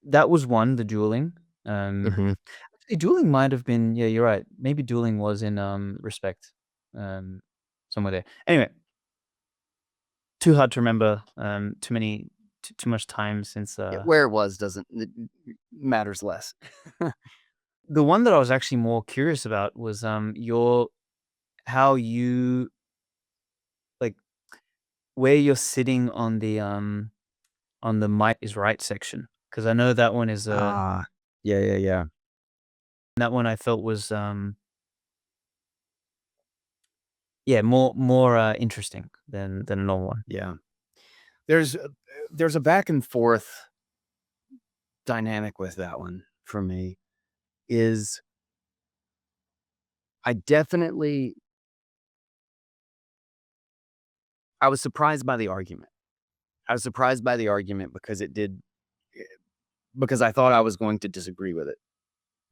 that was one, the dueling. Um, Mhm. Actually, dueling might have been, yeah, you're right. Maybe dueling was in respect, um, somewhere there. Anyway, too hard to remember. Too much time since Yeah, where it was doesn't it matters less. the one that I was actually more curious about was your how you like where you're sitting on the might is right section, because I know that one is Ah. Yeah, yeah, yeah. that one I felt was yeah, more interesting than a normal one. Yeah. There's a there's a back and forth dynamic with that one for me, is I definitely I was surprised by the argument. I was surprised by the argument because I thought I was going to disagree with it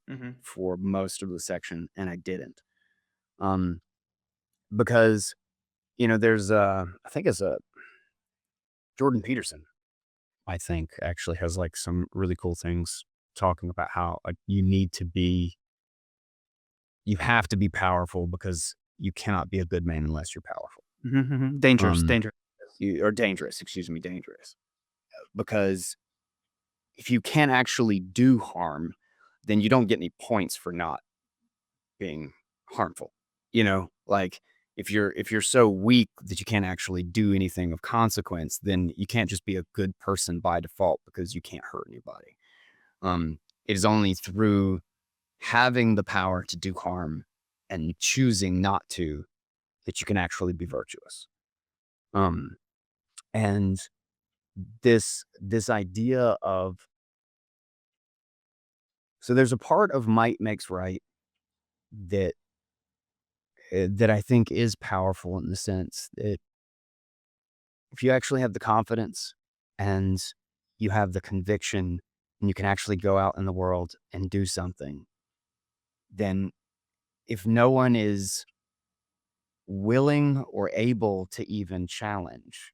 Mhm. for most of the section, and I didn't. Um, because, there's, I think it's, Jordan Peterson, I think, actually has, like, some really cool things talking about how, like, you have to be powerful because you cannot be a good man unless you're powerful. Mhm, mhm. Dangerous, Um, dangerous. or dangerous, excuse me, dangerous. Because if you can't actually do harm, then you don't get any points for not being harmful. Like if you're so weak that you can't actually do anything of consequence, then you can't just be a good person by default because you can't hurt anybody. It is only through having the power to do harm and choosing not to that you can actually be virtuous. Um, and this idea of so there's a part of might makes right that that I think is powerful in the sense that if you actually have the confidence and you have the conviction and you can actually go out in the world and do something, then if no one is willing or able to even challenge,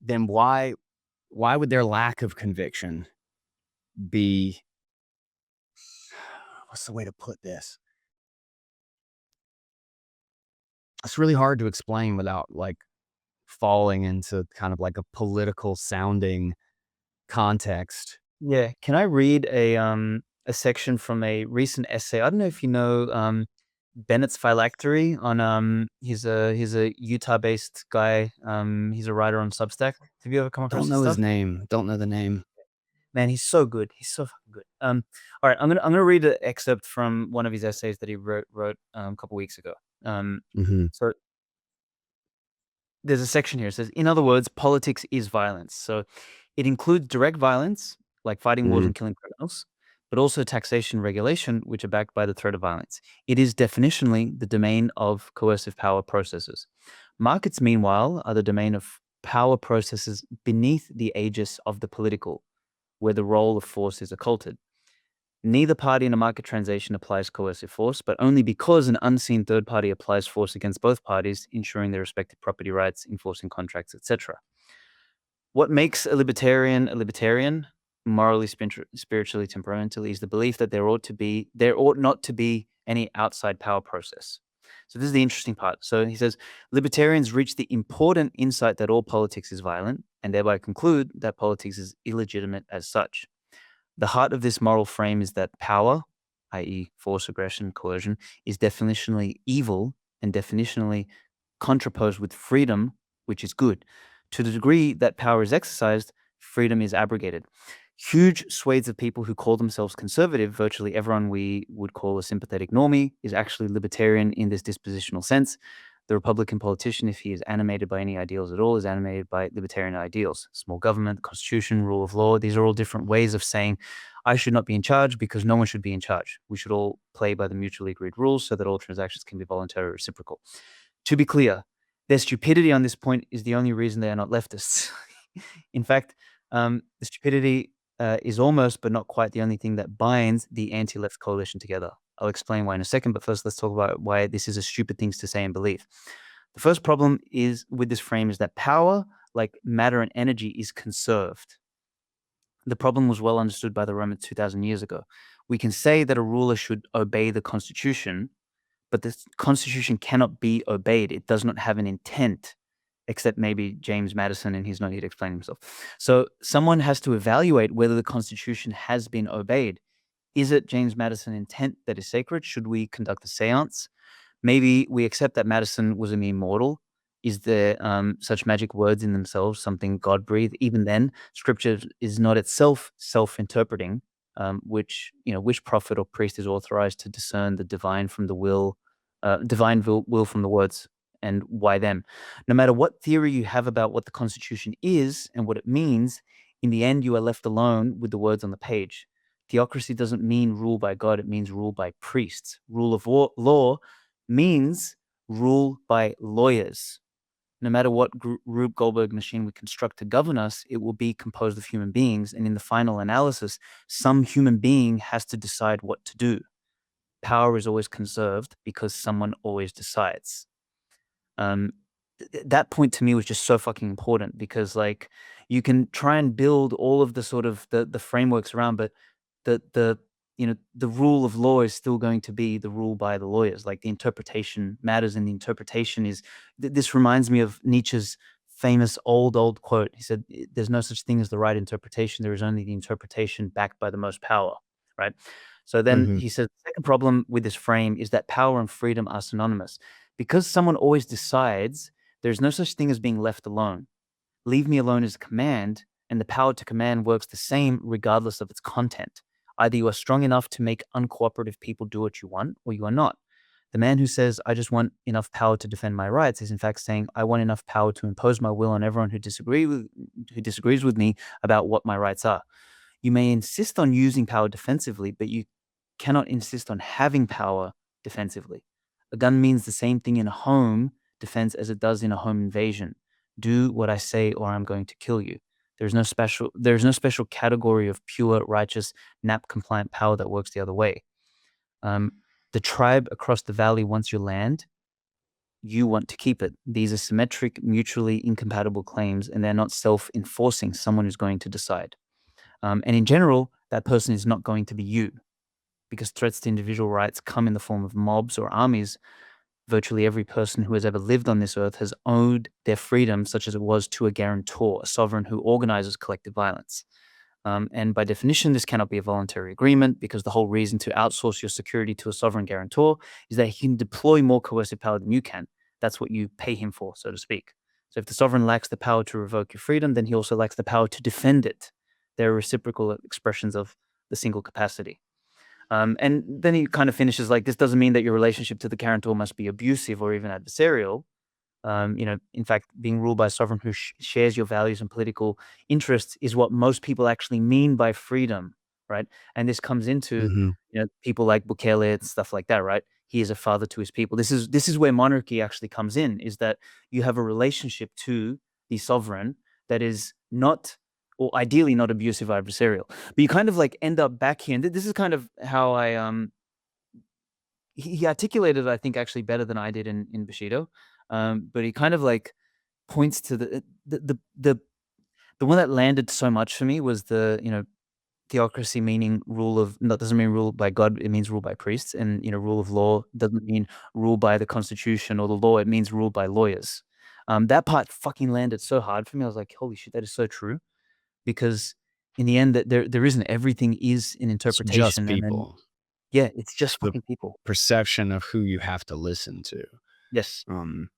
then why would their lack of conviction be what's the way to put this? It's really hard to explain without like falling into kind of like a political sounding context. Yeah, can I read a section from a recent essay? I don't know if you know Bennett's Phylactery on he's a Utah-based guy. He's a writer on Substack. Have you ever come across Don't his know his stuff? name. Don't know the name. Man, he's so good. He's so fucking good. All right, I'm gonna read an excerpt from one of his essays that he wrote a couple weeks ago. Um, Mhm. so there's a section here. It says, in other words, politics is violence. So it includes direct violence, like fighting wars Mhm. and killing criminals, but also taxation regulation, which are backed by the threat of violence. It is definitionally the domain of coercive power processes. Markets, meanwhile, are the domain of power processes beneath the aegis of the political, where the role of force is occulted. Neither party in a market transaction applies coercive force, but only because an unseen third party applies force against both parties, ensuring their respective property rights, enforcing contracts, etc. What makes a libertarian, morally, spiritually, temperamentally, is the belief that there ought not to be any outside power process. So this is the interesting part. So he says libertarians reach the important insight that all politics is violent, and thereby conclude that politics is illegitimate as such. The heart of this moral frame is that power, i.e., force, aggression, coercion, is definitionally evil and definitionally contraposed with freedom, which is good. To the degree that power is exercised, freedom is abrogated. Huge swathes of people who call themselves conservative, virtually everyone we would call a sympathetic normie, is actually libertarian in this dispositional sense. The Republican politician, if he is animated by any ideals at all, is animated by libertarian ideals. Small government, constitution, rule of law, these are all different ways of saying I should not be in charge because no one should be in charge. We should all play by the mutually agreed rules so that all transactions can be voluntary or reciprocal. To be clear, their stupidity on this point is the only reason they are not leftists. In fact, the stupidity is almost, but not quite, the only thing that binds the anti-left coalition together. I'll explain why in a second, but first let's talk about why this is a stupid thing to say and believe. The first problem is with this frame is that power, like matter and energy, is conserved. The problem was well understood by the Romans 2,000 years ago. We can say that a ruler should obey the constitution, but the constitution cannot be obeyed. It does not have an intent, except maybe James Madison, and he's not here to explain himself. So someone has to evaluate whether the constitution has been obeyed. Is it James Madison intent that is sacred? Should we conduct a seance? Maybe we accept that Madison was a mere mortal. Is there such magic words in themselves, something God breathed? Even then, Scripture is not itself self-interpreting. Which prophet or priest is authorized to discern the divine from the will from the words, and why them? No matter what theory you have about what the Constitution is and what it means, in the end, you are left alone with the words on the page. Theocracy doesn't mean rule by God; it means rule by priests. Rule of law means rule by lawyers. No matter what Rube Goldberg machine we construct to govern us, it will be composed of human beings. And in the final analysis, some human being has to decide what to do. Power is always conserved because someone always decides. Um, that point to me was just so fucking important because like you can try and build all of the sort of the frameworks around, but the rule of law is still going to be the rule by the lawyers. Like the interpretation matters, and the interpretation is this reminds me of Nietzsche's famous old quote. He said, "There's no such thing as the right interpretation. There is only the interpretation backed by the most power." Right. So then Mhm. he says, the second problem with this frame is that power and freedom are synonymous. Because someone always decides, there's no such thing as being left alone. Leave me alone is a command, and the power to command works the same regardless of its content. Either you are strong enough to make uncooperative people do what you want, or you are not. The man who says, I just want enough power to defend my rights, is in fact saying, I want enough power to impose my will on everyone who disagrees with me about what my rights are. You may insist on using power defensively, but you cannot insist on having power defensively. A gun means the same thing in a home defense as it does in a home invasion. Do what I say or I'm going to kill you. There's no special category of pure, righteous, NAP compliant power that works the other way. Um, the tribe across the valley wants your land. You want to keep it. These are symmetric, mutually incompatible claims, and they're not self-enforcing. Someone who's going to decide. And in general, that person is not going to be you, because threats to individual rights come in the form of mobs or armies. Virtually every person who has ever lived on this earth has owed their freedom, such as it was, to a guarantor, a sovereign who organizes collective violence. And by definition, this cannot be a voluntary agreement, because the whole reason to outsource your security to a sovereign guarantor is that he can deploy more coercive power than you can. That's what you pay him for, so to speak. So if the sovereign lacks the power to revoke your freedom, then he also lacks the power to defend it. They're reciprocal expressions of the single capacity. And then he kind of finishes like, this doesn't mean that your relationship to the guarantor must be abusive or even adversarial. In fact, being ruled by a sovereign who shares your values and political interests is what most people actually mean by freedom, right? And this comes into, Mhm. people like Bukele and stuff like that, right? He is a father to his people. This is where monarchy actually comes in, is that you have a relationship to the sovereign that is not, or ideally not, abusive or adversarial. But you kind of like end up back here, and this is kind of how he articulated it, I think, actually better than I did in Bushido. But he kind of like points to the one that landed so much for me was the, theocracy, meaning rule of, that doesn't mean rule by God, it means rule by priests. And, rule of law doesn't mean rule by the constitution or the law, it means rule by lawyers. That part fucking landed so hard for me. I was like, holy shit, that is so true. Because in the end, that there isn't, everything is an It's just interpretation. And then, people. yeah, it's It's just the fucking people. perception of who you have to listen to. Yes. Um,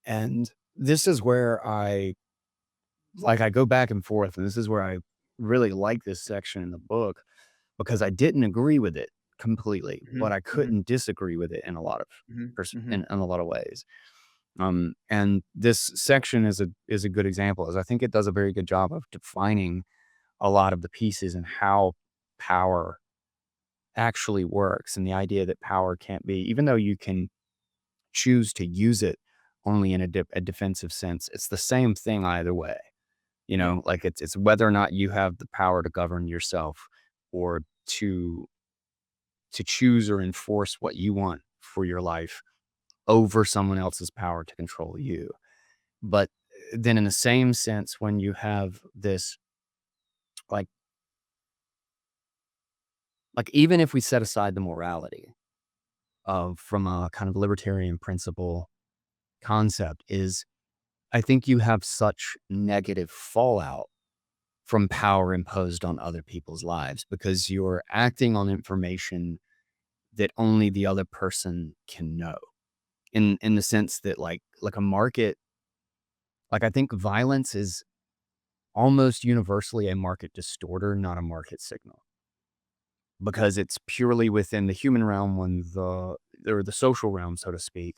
and this is where I go back and forth, and this is where I really like this section in the book, because I didn't agree with it completely, Mhm, but I mhm, couldn't disagree with it in a lot of mhm, mhm. in a lot of ways. And this section is a good example, as I think it does a very good job of defining a lot of the pieces and how power actually works, and the idea that power can't be, even though you can choose to use it only in a defensive sense, it's the same thing either way. Yeah. Like it's whether or not you have the power to govern yourself, or to choose or enforce what you want for your life over someone else's power to control you. But then in the same sense, when you have this, like even if we set aside the morality of, from a kind of libertarian principle concept, is I think you have such negative fallout from power imposed on other people's lives, because you're acting on information that only the other person can know, in the sense that, like a market, like I think violence is almost universally a market distorter, not a market signal, because it's purely within the human realm, when or the social realm, so to speak,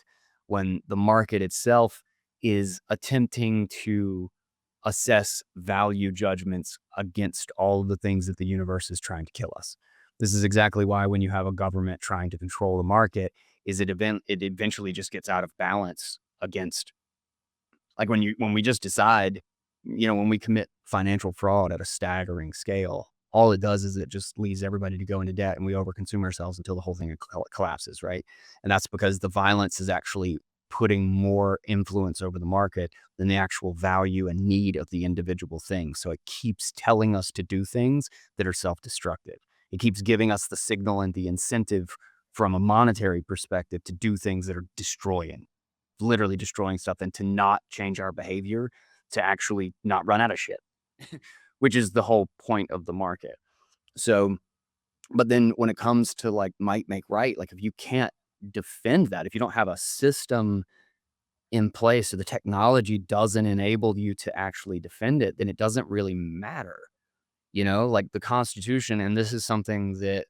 when the market itself is attempting to assess value judgments against all of the things that the universe is trying to kill us. This is exactly why, when you have a government trying to control the market, it eventually just gets out of balance against, like, when we just decide, when we commit financial fraud at a staggering scale, all it does is it just leads everybody to go into debt, and we overconsume ourselves until the whole thing collapses, right? And that's because the violence is actually putting more influence over the market than the actual value and need of the individual thing. So it keeps telling us to do things that are self-destructive. It keeps giving us the signal and the incentive from a monetary perspective to do things that are destroying. literally destroying stuff than to not change our behavior to actually not run out of shit, which is the whole point of the market. So, but then when it comes to like might make right, like if you can't defend that, if you don't have a system in place or the technology doesn't enable you to actually defend it, then it doesn't really matter. Like the Constitution, and this is something that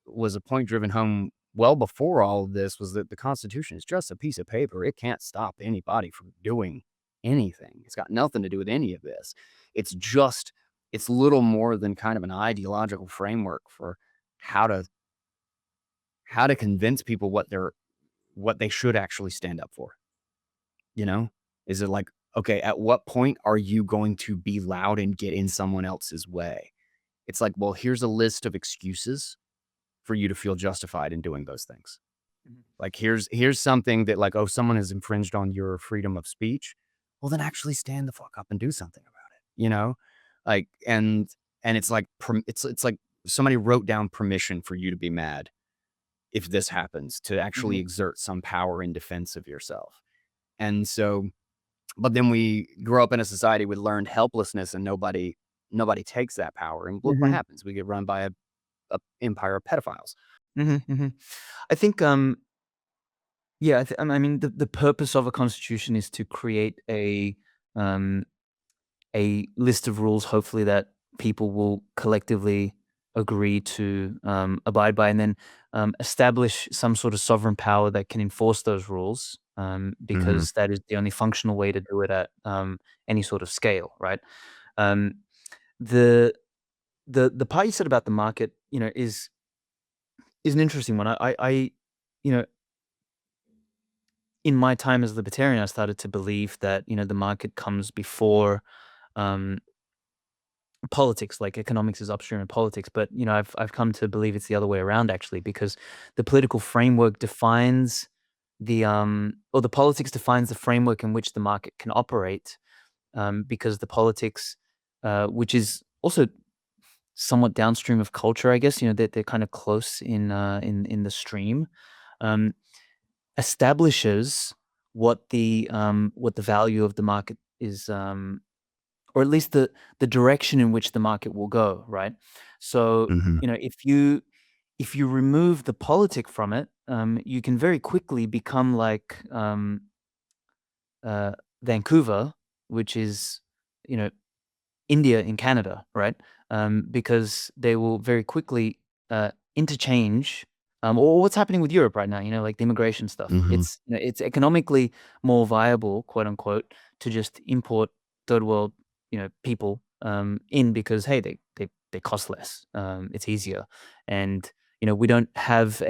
was a point driven home well before all of this, was that the Constitution is just a piece of paper. It can't stop anybody from doing anything. It's got nothing to do with any of this. It's just, it's little more than kind of an ideological framework for how to convince people what they should actually stand up for. Is it like, okay, at what point are you going to be loud and get in someone else's way? It's like, well, here's a list of excuses for you to feel justified in doing those things. Mhm. Like, here's something that like, oh, someone has infringed on your freedom of speech. Well, then actually stand the fuck up and do something about it. Like, and it's like, it's like somebody wrote down permission for you to be mad if this happens, to actually Mhm. exert some power in defense of yourself. And so, but then we grow up in a society with learned helplessness, and nobody takes that power. And look what Mhm. happens. We get run by a empire of pedophiles. Mhm. Mhm. I think, yeah, I mean, the purpose of a constitution is to create um, a list of rules, hopefully, that people will collectively agree to abide by, and then establish some sort of sovereign power that can enforce those rules, Mhm. because that is the only functional way to do it at any sort of scale, right? Um, the the part you said about the market, is an interesting one. You know, in my time as a libertarian, I started to believe that the market comes before um, politics, like economics is upstream in politics. But I've come to believe it's the other way around, actually, because the political framework defines or the politics defines the framework in which the market can operate. Because the politics, which is also somewhat downstream of culture, I guess, they're kind of close in the stream. Um, establishes what the value of the market is, or at least the direction in which the market will go, right? So, Mhm. if you remove the politic from it, you can very quickly become like uh, Vancouver, which is you know India in Canada, right? Because they will very quickly interchange, or what's happening with Europe right now, like the immigration stuff. Mhm. It's economically more viable, quote unquote, to just import third world, people in, because hey, they cost less. It's easier, and we don't have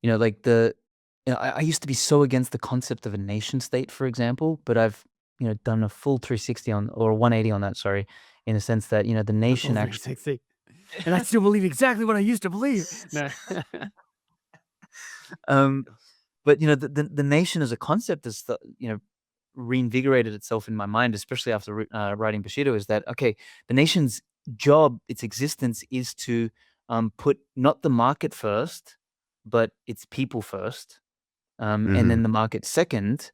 like I used to be so against the concept of a nation state, for example, but I've, done a full 360 on, or 180 on that, sorry, in a sense that, the A full nation actually 360. And I still believe exactly what I used to believe. No. um but the nation as a concept is reinvigorated itself in my mind, especially after writing Bushido, is that okay, the nation's job, its existence, is to put not the market first, but its people first, and Mhm. then the market second.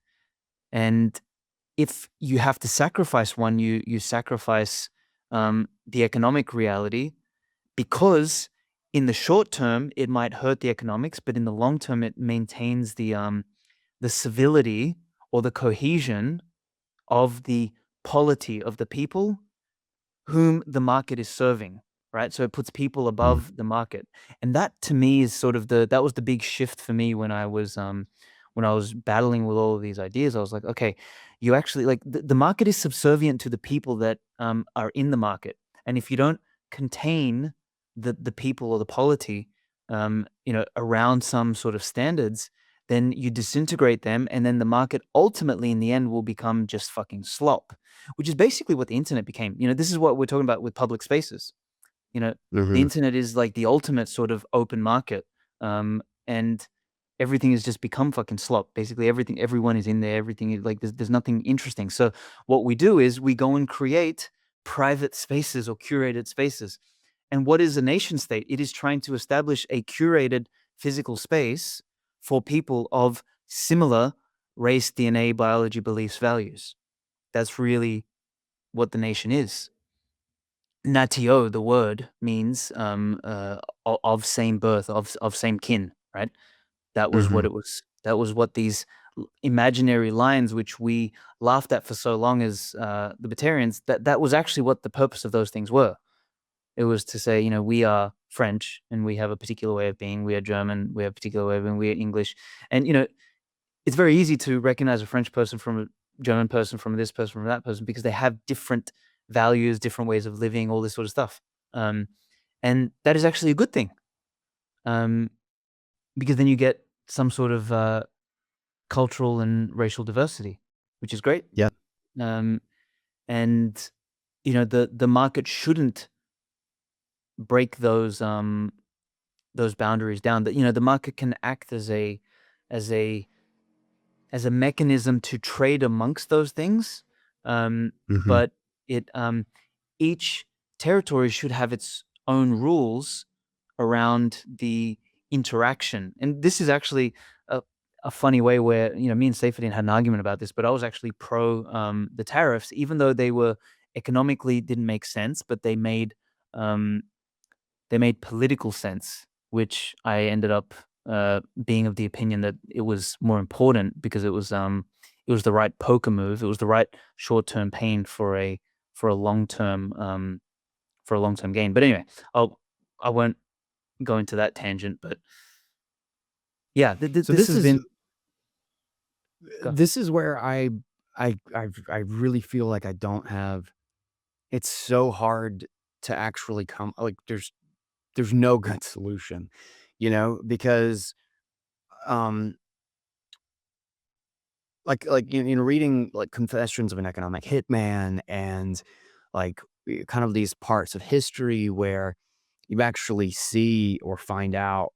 And if you have to sacrifice one, you sacrifice the economic reality, because in the short term it might hurt the economics, but in the long term it maintains the civility or the cohesion of the polity of the people whom the market is serving, right? So it puts people Mhm. above the market. And that, to me, is sort of that was the big shift for me when I was battling with all of these ideas. I was like, okay, you actually, like, the market is subservient to the people that are in the market. And if you don't contain the people or the polity around some sort of standards, then you disintegrate them, and then the market ultimately in the end will become just fucking slop, which is basically what the internet became. This is what we're talking about with public spaces. The Mhm. internet is like the ultimate sort of open market, and everything has just become fucking slop. Basically, everyone is in there. Everything is like there's nothing interesting. So what we do is we go and create private spaces or curated spaces. And what is a nation state? It is trying to establish a curated physical space for people of similar race, DNA, biology, beliefs, values. That's really what the nation is. Natio, the word, means of same birth, of same kin, right? That was what Mhm. it was. That was what these imaginary lines, which we laughed at for so long as libertarians, that was actually what the purpose of those things were. It was to say, we are French and we have a particular way of being. We are German, we have a particular way of being. We are English, and it's very easy to recognize a French person from a German person, from this person, from that person, because they have different values, different ways of living, all this sort of stuff. Um, and that is actually a good thing, um, because then you get some sort of cultural and racial diversity, which is great. Yep. Um, and the market shouldn't break those boundaries down. That the market can act as a as a mechanism to trade amongst those things. Mhm. But each territory should have its own rules around the interaction. And this is actually a, a funny way where, me and Seyfedin had an argument about this, but I was actually pro the tariffs, even though they were economically didn't make sense, but um, they made political sense, which I ended up being of the opinion that it was more important because it was the right poker move. It was the right short term pain for a long term gain. But anyway, I won't go into that tangent. But yeah, So this has been go. this is where I really feel like I don't have it's so hard to actually come like, there's no good solution, because, um, reading, like, Confessions of an Economic Hitman and, like, kind of these parts of history where you actually see or find out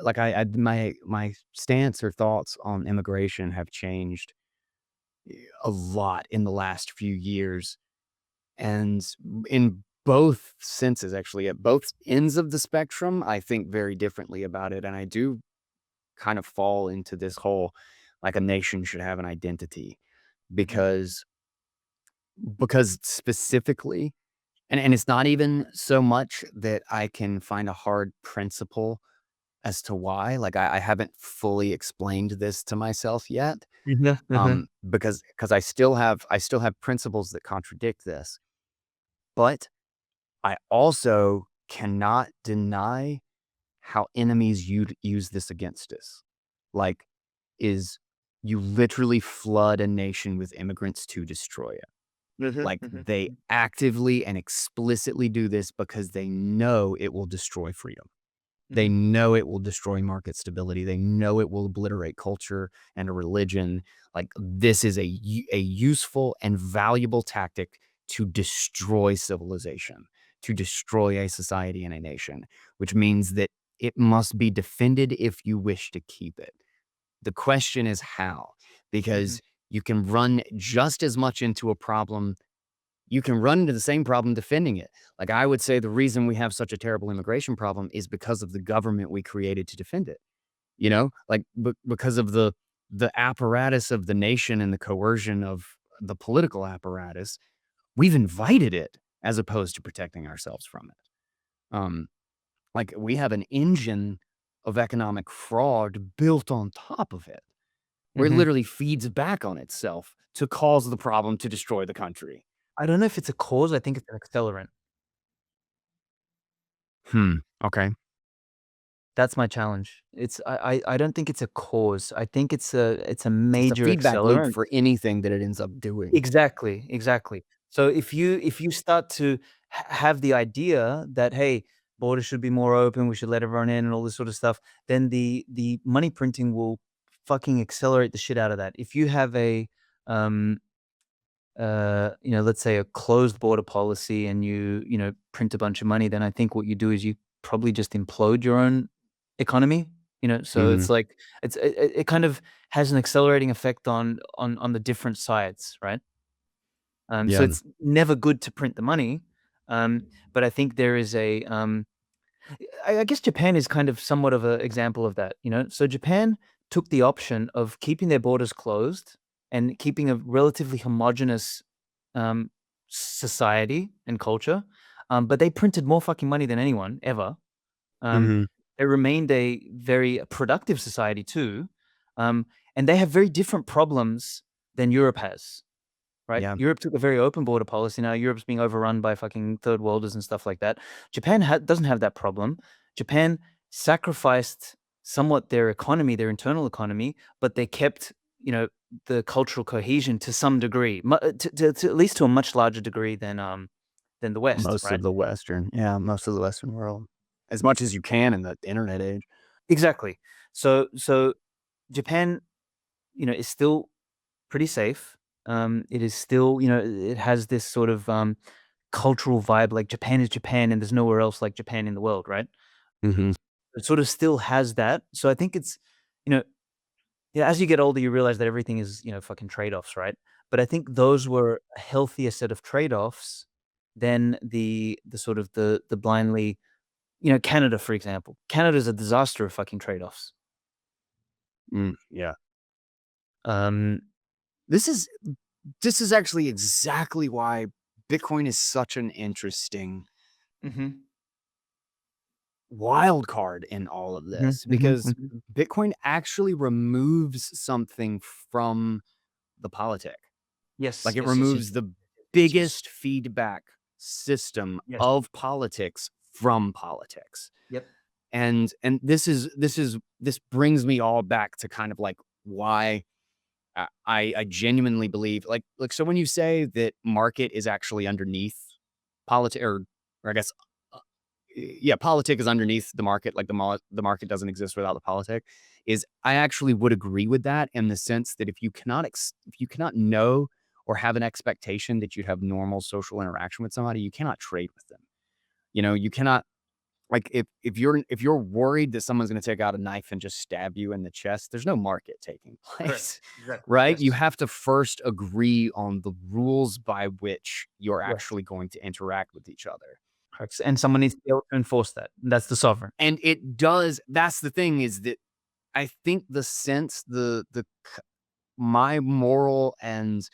like, my stance or thoughts on immigration have changed a lot in the last few years, and in both senses, actually, at both ends of the spectrum, I think very differently about it, and I do kind of fall into this whole, like, a nation should have an identity Mhm, because specifically and it's not even so much that I can find a hard principle as to why, like, I haven't fully explained this to myself yet, mhm, mhm, because I still have principles that contradict this, but I also cannot deny how enemies use this against us. Like, is you literally flood a nation with immigrants to destroy it. mhm, Like, mhm, they mhm, actively and explicitly do this because they know it will destroy freedom. They mhm, know it will destroy market stability. They know it will obliterate culture and a religion. Like, this is a useful and valuable tactic to destroy civilization, to destroy a society and a nation, which means that it must be defended if you wish to keep it. The question is how, mhm, because you can run just as much into a problem you can run into the same problem defending it. Like, I would say the reason we have such a terrible immigration problem is because of the government we created to defend it, Like, because of the apparatus of the nation and the coercion of the political apparatus, we've invited it as opposed to protecting ourselves from it. Um, like, we have an engine of economic fraud built on top of it, where it mhm. literally feeds back on itself to cause the problem to destroy the country. I don't know if it's a cause. I think it's an accelerant. Hmm, okay. That's my challenge. I don't think it's a cause. I think it's a It's a major feedback loop accelerant. for anything that it ends up doing. Exactly, exactly. So if you start to have the idea that, hey, borders should be more open, we should let everyone in and all this sort of stuff, then the money printing will fucking accelerate the shit out of that. If you have um let's say a closed border policy and you print a bunch of money, then I think what you do is you probably just implode your own economy. So Mhm. it's like it kind of has an accelerating effect on the different sides, right? So Yeah. it's never good to print the money, but I think there is I guess Japan is kind of somewhat of an example of that. So Japan took the option of keeping their borders closed and keeping a relatively homogenous um, society and culture, but they printed more fucking money than anyone ever. Um, Mhm. they remained a very productive society too, um, and they have very different problems than Europe has. Right? Yeah. Europe took a very open border policy. Now Europe's being overrun by fucking third worlders and stuff like that. Japan doesn't have that problem. Japan sacrificed somewhat their economy, their internal economy, but they kept, the cultural cohesion to some degree, to at least to a much larger degree than the West, Most right? of the Western yeah, most of the Western world. As much as you can in the internet age. Exactly. So Japan, is still pretty safe. It is still, it has this sort of cultural vibe, like Japan is Japan and there's nowhere else like Japan in the world, right? Mhm. It sort of still has that. So I think it's, you know, yeah, as you get older, you realize that everything is, fucking trade-offs, right? But I think those were a healthier set of trade-offs than the sort of the blindly, Canada, for example. Canada's a disaster of fucking trade-offs. Yeah. Um, This is this is actually exactly why Bitcoin is such an interesting mhm, wild card in all of mhm, this, mhm, because mhm. Bitcoin actually removes something from the politic. Yes, Like, it yes, yes, yes, removes the yes, yes. biggest feedback system Yes. of politics from politics. Yep. And this brings me all back to kind of like why I genuinely believe, so when you say that market is actually underneath politic, or I guess, uh, yeah, politic is underneath the market, like the market doesn't exist without the politic, is I actually would agree with that, in the sense that if you cannot know or have an expectation that you'd have normal social interaction with somebody, you cannot trade with them. You cannot, like, if you're worried that someone's gonna take out a knife and just stab you in the chest, there's no market taking Correct. place, Exactly. right? You Yes. have to first agree on the rules by which you're Yes. actually going to interact with each other. Correct. And someone needs to be able to enforce that. That's the sovereign. And it does that's the thing, is that I think the sense the my moral and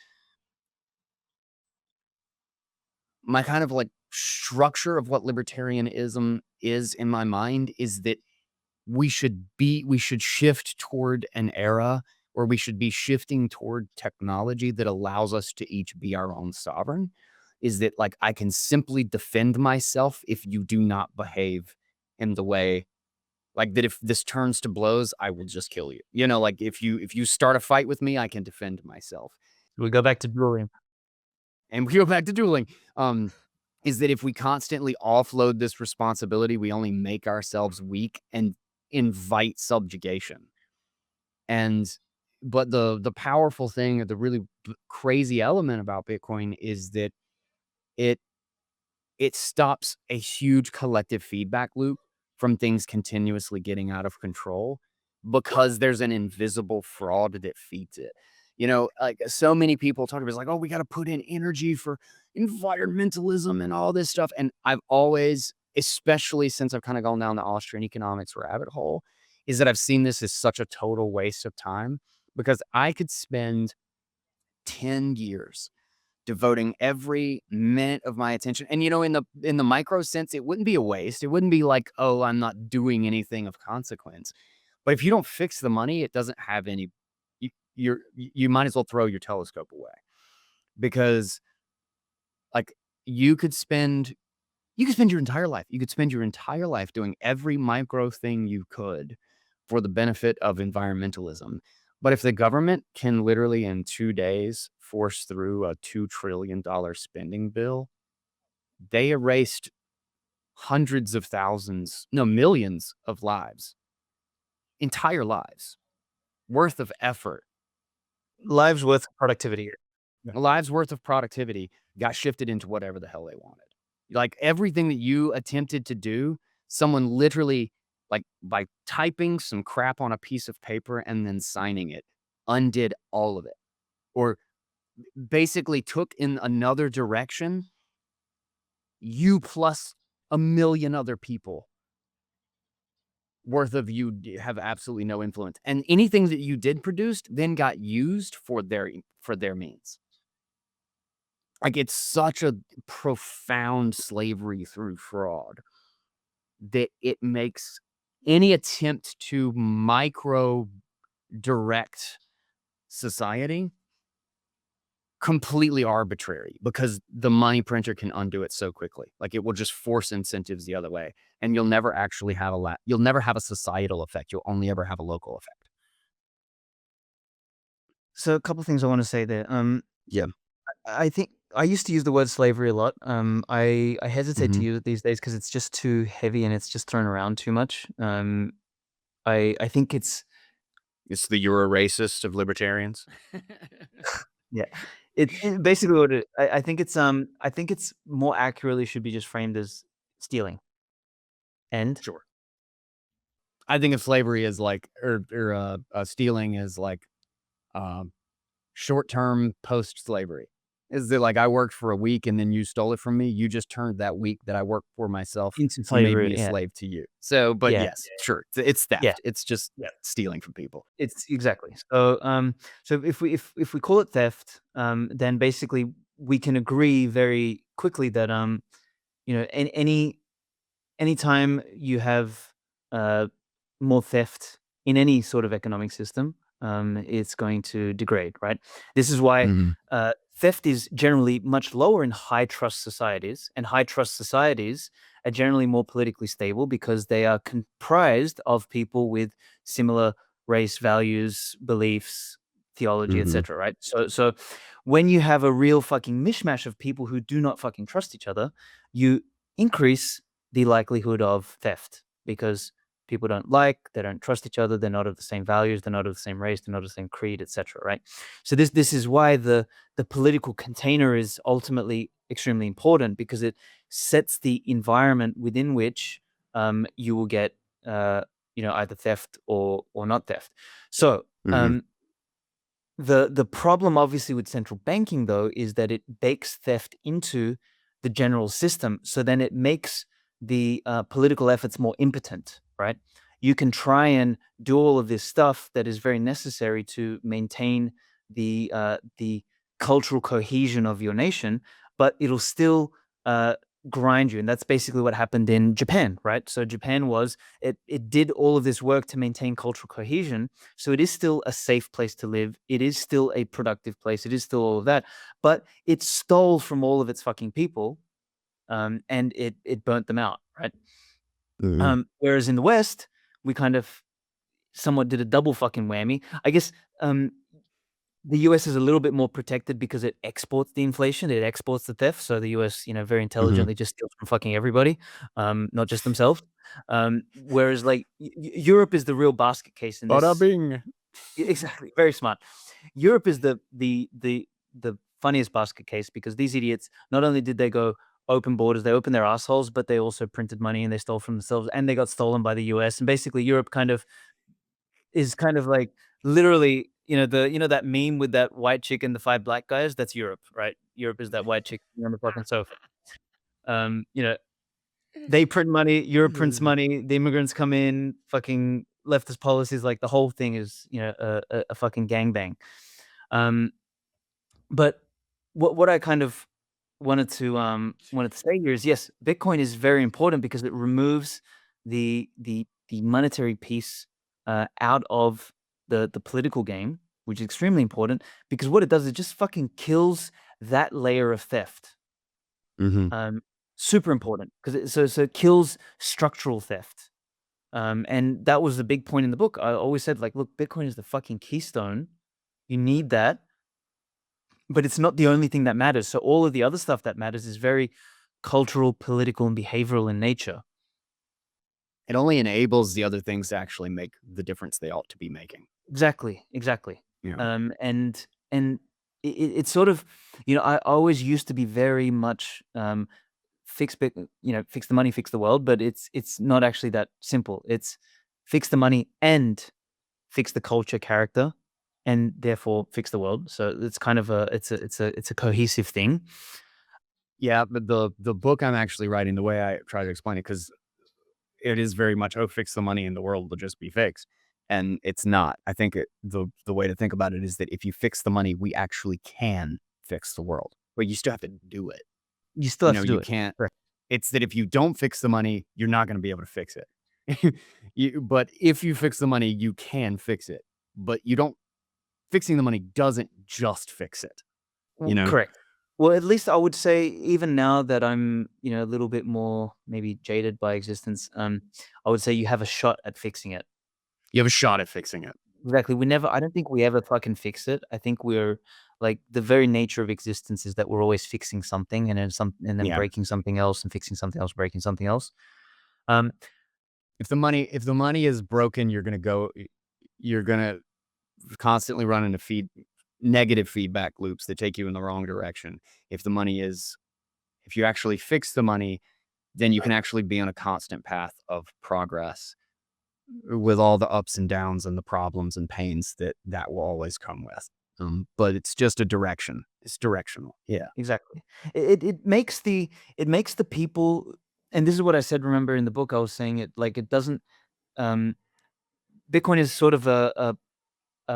my kind of, like, structure of what libertarianism is in my mind is that we should shift toward an era, or we should be shifting toward technology that allows us to each be our own sovereign. Is that, like, I can simply defend myself if you do not behave in the way, like, that if this turns to blows, I will just kill you. Like, if you start a fight with me, I can defend myself. We go back to dueling. And we go back to dueling. Is that if we constantly offload this responsibility, we only make ourselves weak and invite subjugation. And but the powerful thing, or the really crazy element about Bitcoin, is that it it stops a huge collective feedback loop from things continuously getting out of control, because there's an invisible fraud that feeds it. Like, so many people talk about, like, oh, we got to put in energy for environmentalism and all this stuff. And I've always, especially since I've kind of gone down the Austrian economics rabbit hole, is that I've seen this as such a total waste of time, because I could spend 10 years devoting every minute of my attention. And, in the micro sense, it wouldn't be a waste. It wouldn't be like, oh, I'm not doing anything of consequence. But if you don't fix the money, it doesn't have any. You might as well throw your telescope away, because, like, you could spend your entire life. You could spend your entire life doing every micro thing you could for the benefit of environmentalism. But if the government can literally in 2 days force through a $2 trillion spending bill, they erased hundreds of thousands, no, millions of lives, entire lives worth of effort, Lives worth of productivity. Yeah. a lives worth of productivity got shifted into whatever the hell they wanted. Like, everything that you attempted to do, someone literally, like, by typing some crap on a piece of paper and then signing it, undid all of it, or basically took in another direction, you plus a million other people. worth of you have absolutely no influence. And anything that you did produce then got used for their means. Like, it's such a profound slavery through fraud that it makes any attempt to micro direct society completely arbitrary because the money printer can undo it so quickly. Like, it will just force incentives the other way, and you'll never actually have you'll never have a societal effect. You'll only ever have a local effect. So a couple things I want to say there. Yeah. I think I used to use the word slavery a lot. I hesitate to Mhm. use it these days because it's just too heavy and it's just thrown around too much. I think it's It's the "you're a racist" of libertarians. yeah, it basically what I think it's more accurately should be just framed as stealing. And Sure. I think of slavery as like stealing is like, um, short-term post-slavery. Is it like I worked for a week and then you stole it from me? You just turned that week that I worked for myself, into you made slavery, me a yeah, slave to you. So, but yeah, yes, sure, it's yeah, theft. It's just yeah. stealing from people. It's exactly. So if we call it theft, then basically we can agree very quickly that you know, anytime you have uh, more theft in any sort of economic system, it's going to degrade, right? This is why Mhm, theft is generally much lower in high trust societies, and high trust societies are generally more politically stable because they are comprised of people with similar race, values, beliefs, theology, mhm, etc. Right? So when you have a real fucking mishmash of people who do not fucking trust each other, you increase the likelihood of theft because people they don't trust each other, they're not of the same values, they're not of the same race, they're not of the same creed, etc. Right? So this is why the political container is ultimately extremely important because it sets the environment within which you will get either theft or not theft. So mhm, um, the problem obviously with central banking though is that it bakes theft into the general system. So then it makes the political efforts more impotent, right? You can try and do all of this stuff that is very necessary to maintain the cultural cohesion of your nation, but it'll still grind you. And that's basically what happened in Japan, right? So Japan was it did all of this work to maintain cultural cohesion, so it is still a safe place to live. It is still a productive place. It is still all of that. But it stole from all of its fucking people, and it burnt them out, right? mhm, Whereas in the West, we kind of somewhat did a double fucking whammy. I guess the US is a little bit more protected because it exports the inflation, it exports the theft. So the US, very mhm. intelligently just steals from fucking everybody, not just themselves. Whereas like Europe is the real basket case in Bada this. bing. Exactly, very smart. Europe is the funniest basket case because these idiots not only did they go open borders, they opened their assholes, but they also printed money and they stole from themselves and they got stolen by the US. And basically, Europe kind of like literally, that meme with that white chick and the five black guys. That's Europe, right? Europe is that white chick on the fucking sofa. Um, you know, they print money, Europe prints money, the immigrants come in, fucking leftist policies, like the whole thing is, a fucking gangbang. Um, but what I kind of wanted to say here is yes, Bitcoin is very important because it removes the monetary piece out of the political game, which is extremely important because what it does is just fucking kills that layer of theft. Mhm, Um, Super important because so it kills structural theft. And that was the big point in the book. I always said, like, look, Bitcoin is the fucking keystone. You need that, but it's not the only thing that matters. So all of the other stuff that matters is very cultural, political, and behavioral in nature. it only enables the other things to actually make the difference they ought to be making. Exactly, exactly. Yeah. And it's sort of, I always used to be very much fix the money, fix the world, but it's not actually that simple. It's fix the money and fix the culture, character, and therefore fix the world. So it's kind of it's a cohesive thing. Yeah, but the book I'm actually writing, the way I try to explain it, because it is very much, oh, fix the money and the world will just be fixed. And it's not. I think the way to think about it is that if you fix the money, we actually can fix the world. But you still have to do it. You still have to do You it. can't. Correct. It's that if you don't fix the money, you're not going to be able to fix it. But if you fix the money, you can fix it. But you don't. Fixing the money doesn't just fix it. You know. Correct. Well, at least I would say even now that I'm, a little bit more maybe jaded by existence, I would say you have a shot at fixing it. You have a shot at fixing it. Exactly. I don't think we ever fucking fix it. I think we're like the very nature of existence is that we're always fixing something and then Yeah. breaking something else and fixing something else, breaking something else. Um, If the money is broken, you're gonna constantly run into negative feedback loops that take you in the wrong direction. If the money is if you actually fix the money, then you can actually be on a constant path of progress with all the ups and downs and the problems and pains that will always come with. But it's just a direction. It's directional. Yeah. exactly. It makes the people, and this is what I said, remember in the book, I was saying it like it doesn't, um, Bitcoin is sort of a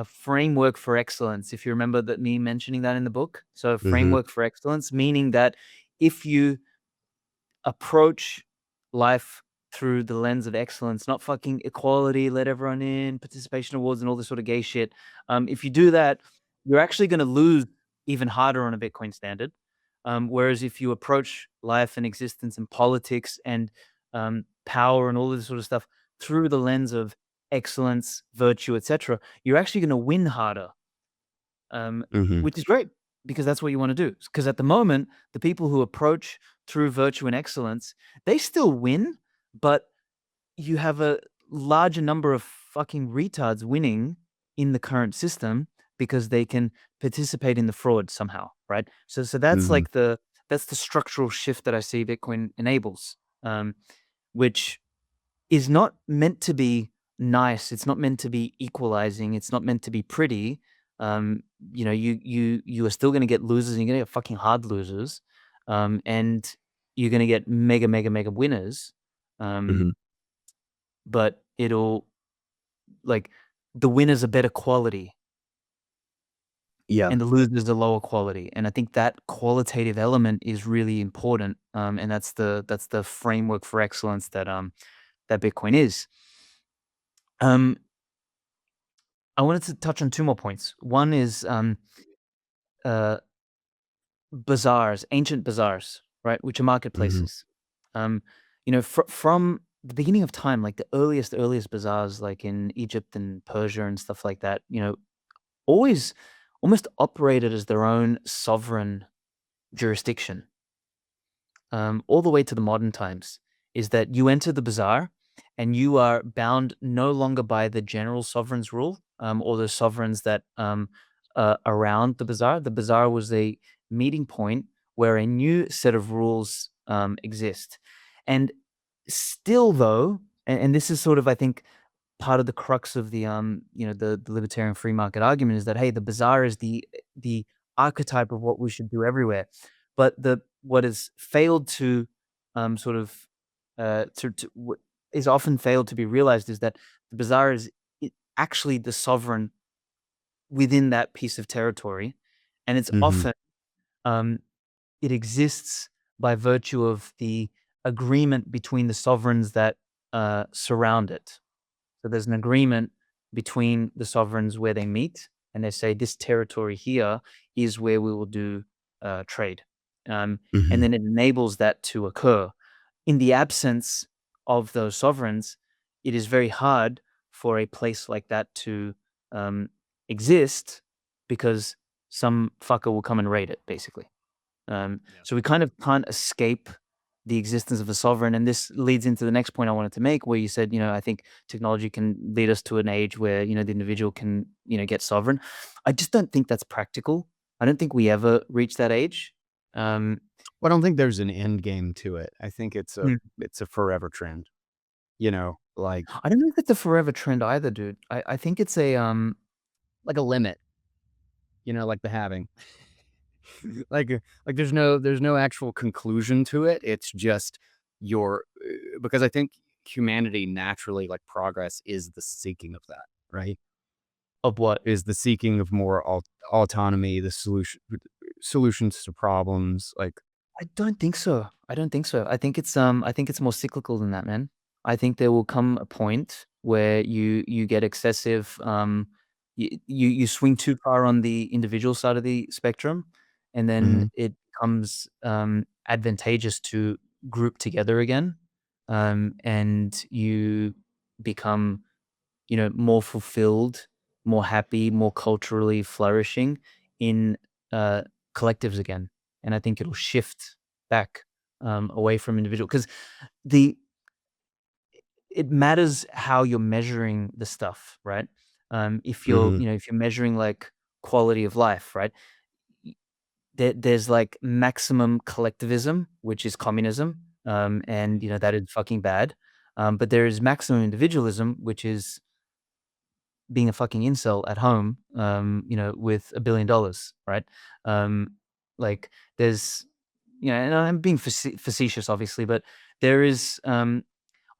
framework for excellence. If you remember that me mentioning that in the book. So a Hmm. framework for excellence, meaning that if you approach life through the lens of excellence, not fucking equality, let everyone in, participation awards, and all this sort of gay shit. If you do that, you're actually going to lose even harder on a Bitcoin standard. Whereas if you approach life and existence and politics and power and all this sort of stuff through the lens of excellence, virtue, etc., you're actually going to win harder, Hmm. which is great because that's what you want to do. Because at the moment, the people who approach through virtue and excellence, they still win, but you have a larger number of fucking retards winning in the current system because they can participate in the fraud somehow, right? So that's Hmm. like that's the structural shift that I see Bitcoin enables, which is not meant to be nice. It's not meant to be equalizing. It's not meant to be pretty. Um, you are still going to get losers. And you're going to get fucking hard losers, and you're going to get mega mega mega winners. Um, Hmm. but it'll like the winners are better quality, Yeah. and the losers are lower quality. And I think that qualitative element is really important. And that's the framework for excellence that Bitcoin is. Um, I wanted to touch on 2 more points. One is, uh, bazaars, ancient bazaars, right, which are Hmm. marketplaces. Um, from the beginning of time, like the earliest bazaars, like in Egypt and Persia and stuff like that, always almost operated as their own sovereign jurisdiction, all the way to the modern times, is that you enter the bazaar and you are bound no longer by the general sovereign's rule, or the sovereigns that around the bazaar. The bazaar was a meeting point where a new set of rules exist. And still, though, and this is sort of, I think, part of the crux of the libertarian free market argument is that, hey, the bazaar is the archetype of what we should do everywhere. But the what is failed to sort of to what is often failed to be realized is that the bazaar is actually the sovereign within that piece of territory, and it's Hmm. often um, it exists by virtue of the agreement between the sovereigns that surround it. So there's an agreement between the sovereigns where they meet, and they say this territory here is where we will do trade, and Hmm. then it enables that to occur. In the absence of those sovereigns, it is very hard for a place like that to um, exist because some fucker will come and raid it, basically. Yeah. So we kind of can't escape the existence of a sovereign. And this leads into the next point I wanted to make, where you said, I think technology can lead us to an age where, the individual can, get sovereign. I just don't think that's practical. I don't think we ever reach that age. Um, Well, I don't think there's an end game to it. I think hmm. it's a forever trend. Like I don't know if it's a forever trend either, dude. I think it's a limit. Like the having. There's no actual conclusion to it. It's just because I think humanity naturally, like progress is the seeking of that, right? Of what? Is the seeking of more autonomy, the solutions to problems, like. I don't think so. I don't think so. I think it's more cyclical than that, man. I think there will come a point where you get excessive, you swing too far on the individual side of the spectrum, and then Mhm. it becomes, advantageous to group together again, and you become, more fulfilled, more happy, more culturally flourishing in, uh, collectives again. And I think it'll shift back, away from individual because the it matters how you're measuring the stuff, right? If you're, Mhm. if you're measuring like quality of life, right? y- there's like maximum collectivism, which is communism, and that is fucking bad. But there is maximum individualism, which is being a fucking incel at home, with $1 billion, right? Um, like there's, and I'm being facetious, obviously, but there is, I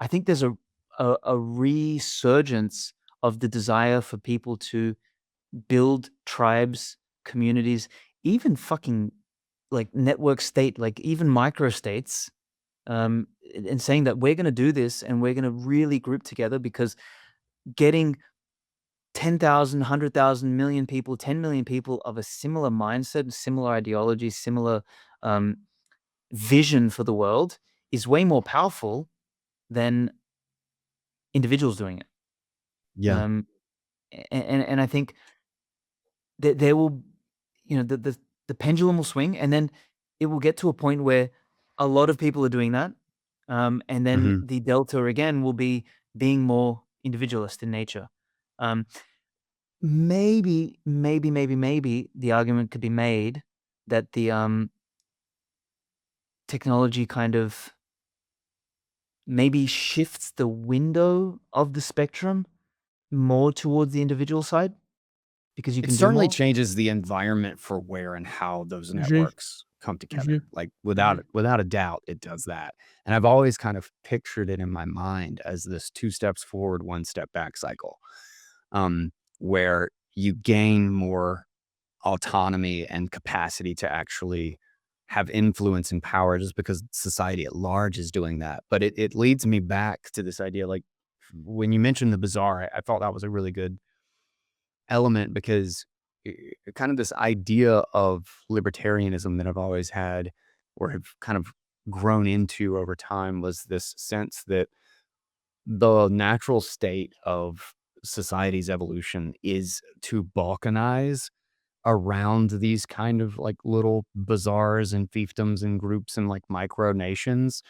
think there's a resurgence of the desire for people to build tribes, communities, even fucking like network state, like even microstates, and saying that we're going to do this and we're going to really group together because getting 10,000, 100,000, million people, 10 million people of a similar mindset, similar ideology, similar, um, vision for the world is way more powerful than individuals doing it. Yeah. Um, and I think that there will, the pendulum will swing, and then it will get to a point where a lot of people are doing that, and then Mhm. the delta again will be being more individualist in nature. Um, maybe the argument could be made that the, technology kind of maybe shifts the window of the spectrum more towards the individual side because you It can do certainly more. changes the environment for where and how those Mhm, networks come mhm, together. Like, mhm, without a doubt, it does that. And I've always kind of pictured it in my mind as this 2 steps forward, 1 step back cycle, um, where you gain more autonomy and capacity to actually have influence and power just because society at large is doing that. But it leads me back to this idea, like, when you mentioned the bazaar, I thought that was a really good element because kind of this idea of libertarianism that I've always had or have kind of grown into over time was this sense that the natural state of society's evolution is to balkanize around these kind of like little bazaars and fiefdoms and groups and like micronations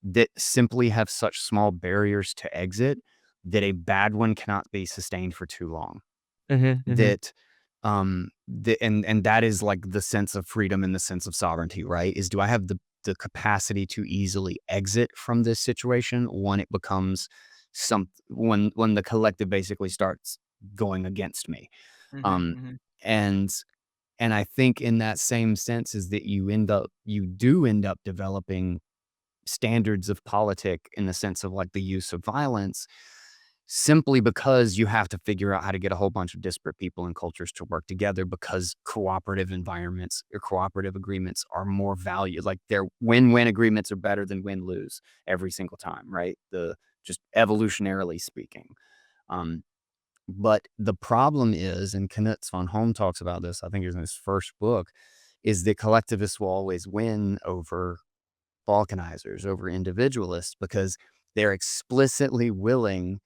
that simply have such small barriers to exit that a bad one cannot be sustained for too long. mhm, mhm, That and that is like the sense of freedom and the sense of sovereignty, right? Is do I have the capacity to easily exit from this situation when it becomes when the collective basically starts going against me. mhm, Um mhm, and and I think in that same sense is that you do end up developing standards of politic in the sense of like the use of violence simply because you have to figure out how to get a whole bunch of disparate people and cultures to work together because cooperative environments or cooperative agreements are more valued. Like their win-win agreements are better than win-lose every single time, right? The just evolutionarily speaking. Um, but the problem is, and Knut von Holm talks about this, I think it was in his first book, is that collectivists will always win over balkanizers, over individualists, because they're explicitly willing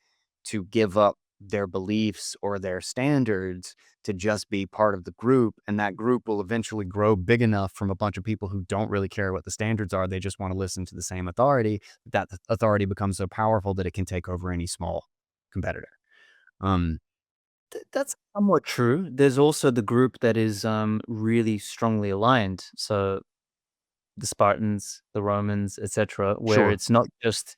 to give up their beliefs or their standards to just be part of the group. And that group will eventually grow big enough from a bunch of people who don't really care what the standards are. They just want to listen to the same authority. That authority becomes so powerful that it can take over any small competitor. Um, That's somewhat true. There's also the group that is, really strongly aligned. So the Spartans, the Romans, etc., where sure. it's not just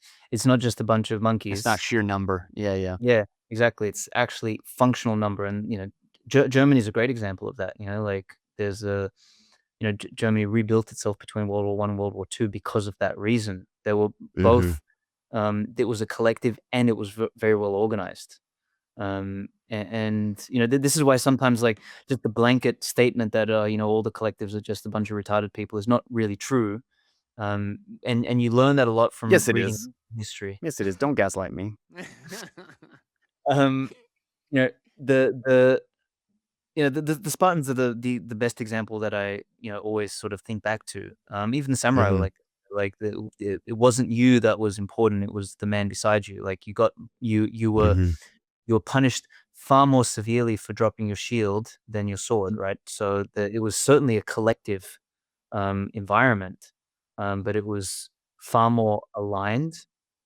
a bunch of It's not monkeys. sheer number. Yeah, yeah. Yeah, exactly. It's actually functional number, and Germany is a great example of that. Like there's a Germany rebuilt itself between World War I and World War II because of that reason. They were Mhm. both. It was a collective and it was very well organized. And this is why sometimes like just the blanket statement that all the collectives are just a bunch of retarded people is not really true. And you learn that a lot from Yes, it reading is. history. Yes, it is. Don't gaslight me. Um, you know, the the Spartans are the best example that I always sort of think back to. Even the samurai, Mhm, it wasn't you that was important; it was the man beside you. Like you were mhm, you were punished far more severely for dropping your shield than your sword, right? So it was certainly a collective environment, but it was far more aligned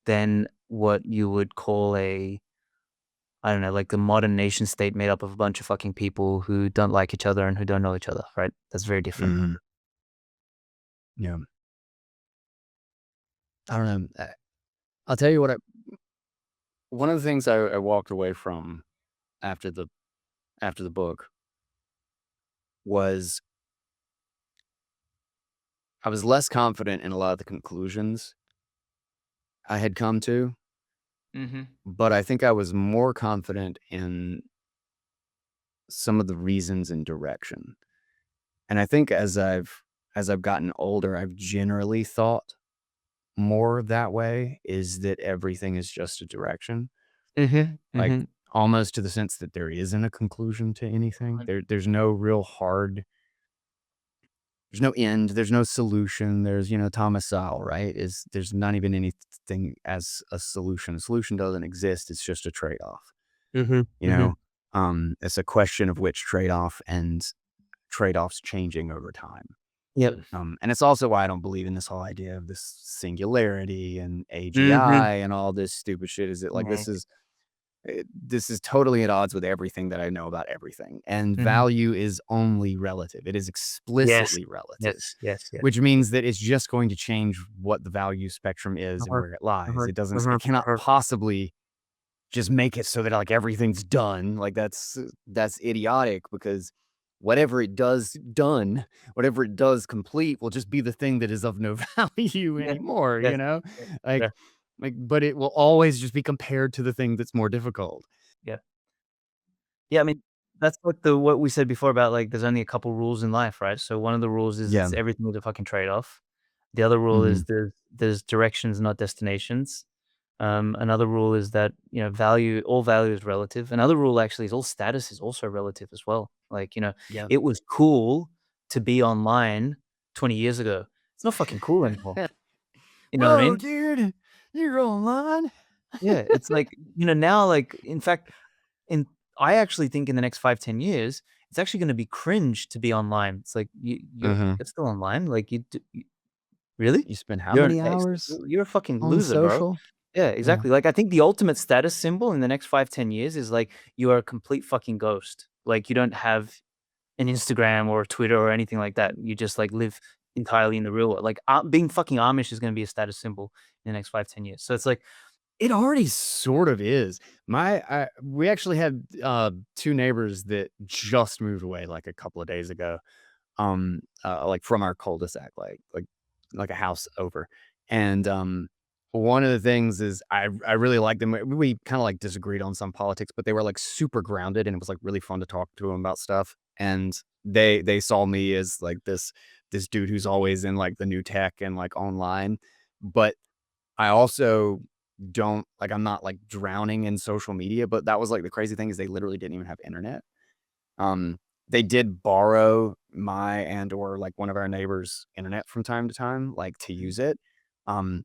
than what you would call a I don't know, like the modern nation state made up of a bunch of fucking people who don't like each other and who don't know each other, right? That's very different. mhm. Yeah. I don't know. I'll tell you what. One of the things I walked away from after the book was I was less confident in a lot of the conclusions I had come to, Mhm. but I think I was more confident in some of the reasons and direction. And I think as I've gotten older, I've generally thought more that way, is that everything is just a direction. Mhm. Like, Mhm. almost to the sense that there isn't a conclusion to anything. There's no real hard there's no end, there's no solution. There's, Thomas Sowell, right? There's not even anything as a solution. A solution doesn't exist. It's just a trade-off, Mhm. you know? Mhm. It's a question of which trade-off and trade-offs changing over time. Yep. And it's also why I don't believe in this whole idea of this singularity and Mhm. AGI and all this stupid shit. Is it like Right. this is totally at odds with everything that I know about everything. And Mhm. value is only relative. It is Yes. explicitly relative, Yes. Yes. Yes. which means that it's just going to change what the value spectrum is and Uh-huh. where it lies. Uh-huh. It Uh-huh. cannot Uh-huh. possibly just make it so that like everything's done. Like that's idiotic because whatever it does complete will just be the thing that is of no value Yeah. anymore, Yes. Yeah. Like Yeah. but it will always just be compared to the thing that's more difficult. Yeah. Yeah, I mean, that's like what we said before about, like, there's only a couple rules in life, right? So one of the rules is Yeah. it's everything is a fucking trade-off. The other rule is Mhm. there's directions, not destinations. Another rule is that, all value is relative. Another rule actually is all status is also relative as well. Like, Yeah. it was cool to be online 20 years ago. It's not fucking cool anymore. You know what I Whoa, mean? dude, you're online. Yeah, it's like, now, like, in fact, in I actually think in the next 5, 10 years, it's actually gonna be cringe to be online. It's like, Mhm. you're still online? Like, really? You spend how You're an many ex hours you're a fucking on loser, bro. social? Yeah, Yeah. exactly. Like, I think the ultimate status symbol in the next 5, 10 years is, like, you are a complete fucking ghost. Like, you don't have an Instagram or a Twitter or anything like that. You just, like, live entirely in the real world. Like, being fucking Amish is gonna be a status symbol in the next 5, 10 years. So it's like It already sort of is. We actually had, 2 neighbors that just moved away, like, a couple of days ago, like, from our cul-de-sac, like a house over, and, one of the things is I really liked them. We kinda, like, disagreed on some politics, but they were, like, super grounded, and it was, like, really fun to talk to them about stuff, and they saw me as, like, this dude who's always in, like, the new tech and, like, online, but I also don't like, I'm not, like, drowning in social media, but that was, like, the crazy thing is they literally didn't even have internet. Um, they did borrow my and or, like, one of our neighbors' internet from time to time, like, to use it. Um,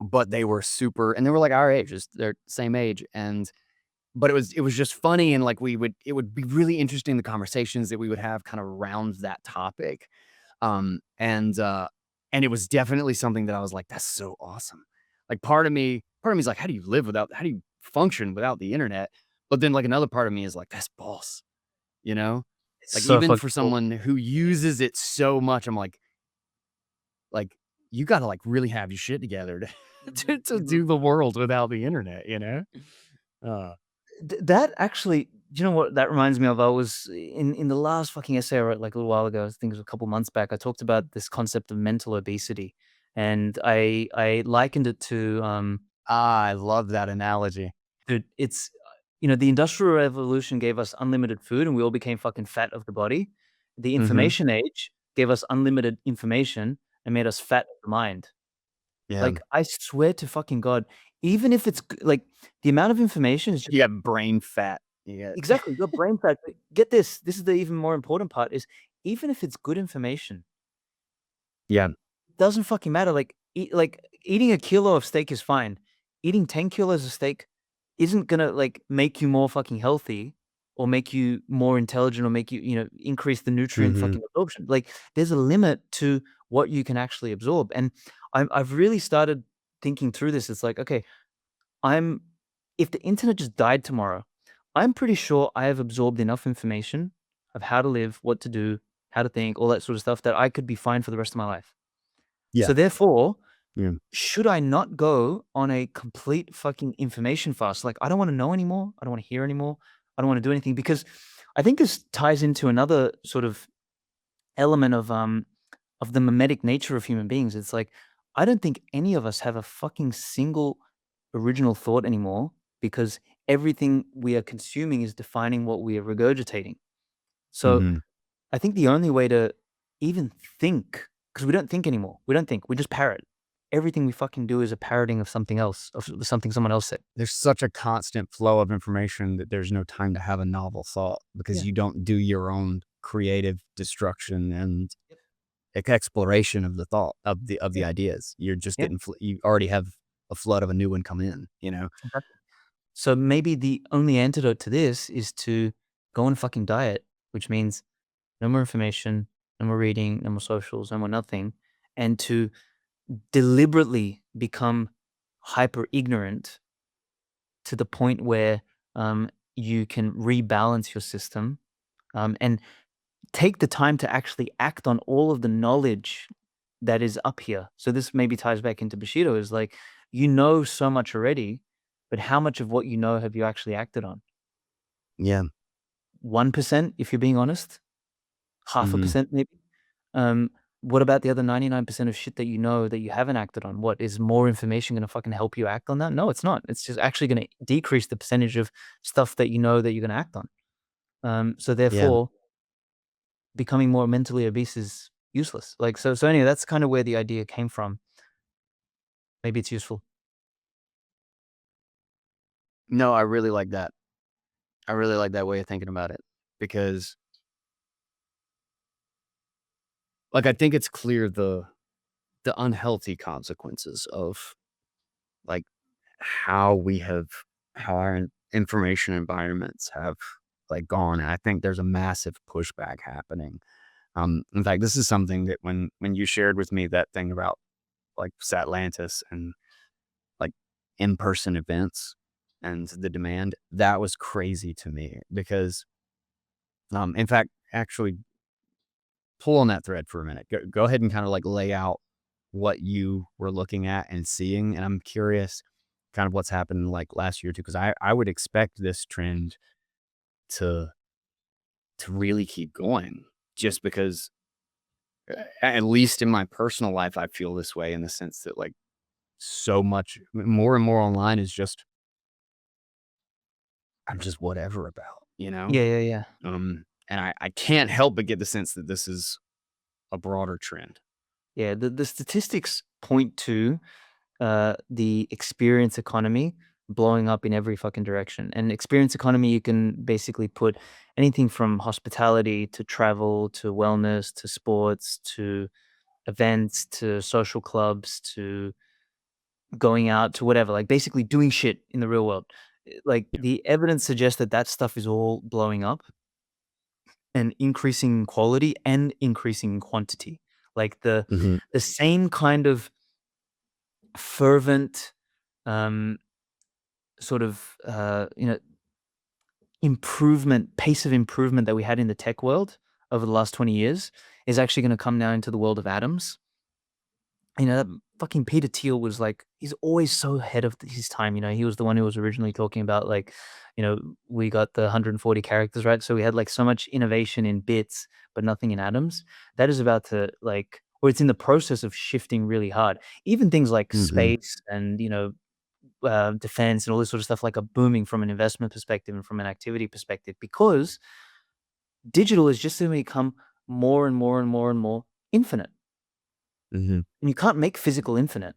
but they were super and they were, like, our age, just they're same age, and but it was just funny and, like, it would be really interesting the conversations that we would have kind of around that topic. And it was definitely something that I was like, "That's so awesome." Like, part of me is like, how do you function without the internet?" But then, like, another part of me is like, "That's boss," you know? it's Like, so even fucking for cool. someone who uses it so much, I'm like, you gotta, like, really have your shit together to Mhm, to mhm. do the world without the internet, you know? Uh, That actually, do you know what that reminds me of? I was in the last fucking essay I wrote like a little while ago. I think it was a couple months back. I talked about this concept of mental obesity, and I likened it to Ah, I love that analogy. Dude, it's the Industrial Revolution gave us unlimited food and we all became fucking fat of the body. The Mhm. information age gave us unlimited information and made us fat of the mind. Yeah. Like, I swear to fucking God, even if it's g like, the amount of information is just You got brain fat. You got exactly, your brain fat, but get this is the even more important part is even if it's good information, Yeah. doesn't fucking matter, eating a kilo of steak is fine. Eating 10 kilos of steak isn't gonna, make you more fucking healthy or make you more intelligent or make you, increase the nutrient Mhm. fucking absorption. Like, there's a limit to what you can actually absorb, and I've really started thinking through this. It's like, okay, I'm if the internet just died tomorrow, I'm pretty sure I have absorbed enough information of how to live, what to do, how to think, all that sort of stuff that I could be fine for the rest of my life. Yeah. So therefore, Yeah. should I not go on a complete fucking information fast? Like, I don't wanna know anymore. I don't wanna hear anymore. I don't wanna do anything because I think this ties into another sort of element of the mimetic nature of human beings. It's like, I don't think any of us have a fucking single original thought anymore because everything we are consuming is defining what we are regurgitating. So Mhm. I think the only way to even think, because we don't think anymore. We don't think. We just parrot. Everything we fucking do is a parroting of something else, of something someone else said. There's such a constant flow of information that there's no time to have a novel thought because Yeah. you don't do your own creative destruction and Yep. exploration of the thought of the Yeah. ideas. You're just Yeah. getting you already have a flood of a new one come in, you know? Exactly. So maybe the only antidote to this is to go on a fucking diet, which means no more information, no more reading, no more socials, no more nothing, and to deliberately become hyper ignorant to the point where you can rebalance your system and take the time to actually act on all of the knowledge that is up here. So this maybe ties back into Bushido is like, you know so much already, but how much of what you know have you actually acted on? Yeah. 1%, if you're being honest, half a Mhm. percent maybe. Um, what about the other 99% of shit that you know that you haven't acted on? What is more information going to fucking help you act on that? No, it's not. It's just actually going to decrease the percentage of stuff that you know that you're going to act on. So Yeah. therefore, becoming more mentally obese is useless. So anyway, that's kind of where the idea came from. Maybe it's useful. No, I really like that. I really like that way of thinking about it because, like, I think it's clear the unhealthy consequences of, like, how we have how our information environments have, like, gone. And I think there's a massive pushback happening. In fact, this is something that when you shared with me that thing about, like, Satlantis and, like, in-person events and the demand, that was crazy to me because, in fact, actually pull on that thread for a minute. Go ahead and kinda, like, lay out what you were looking at and seeing, and I'm curious kind of what's happened, like, last year or 2, 'cause I would expect this trend to really keep going just because, at least in my personal life, I feel this way in the sense that, like, so much more and more online is just I'm just whatever about, you know? Yeah, yeah, yeah. And I can't help but get the sense that this is a broader trend. Yeah, the statistics point to the experience economy blowing up in every fucking direction. And experience economy, you can basically put anything from hospitality to travel to wellness to sports to events to social clubs to going out to whatever, like basically doing shit in the real world. Like Yeah. the evidence suggests that that stuff is all blowing up and increasing in quality and increasing in quantity. Like Mhm. the same kind of fervent um sort of pace of improvement that we had in the tech world over the last 20 years is actually going to come now into the world of atoms. That fucking Peter Thiel was like, he's always so ahead of his time. He was the one who was originally talking about like, we got the 140 characters, right? So we had like so much innovation in bits, but nothing in atoms. That is about to or it's in the process of shifting really hard. Even things like Mhm. space and, defense and all this sort of stuff like are booming from an investment perspective and from an activity perspective, because digital is just going to become more and more and more and more infinite. Mhm. And you can't make physical infinite.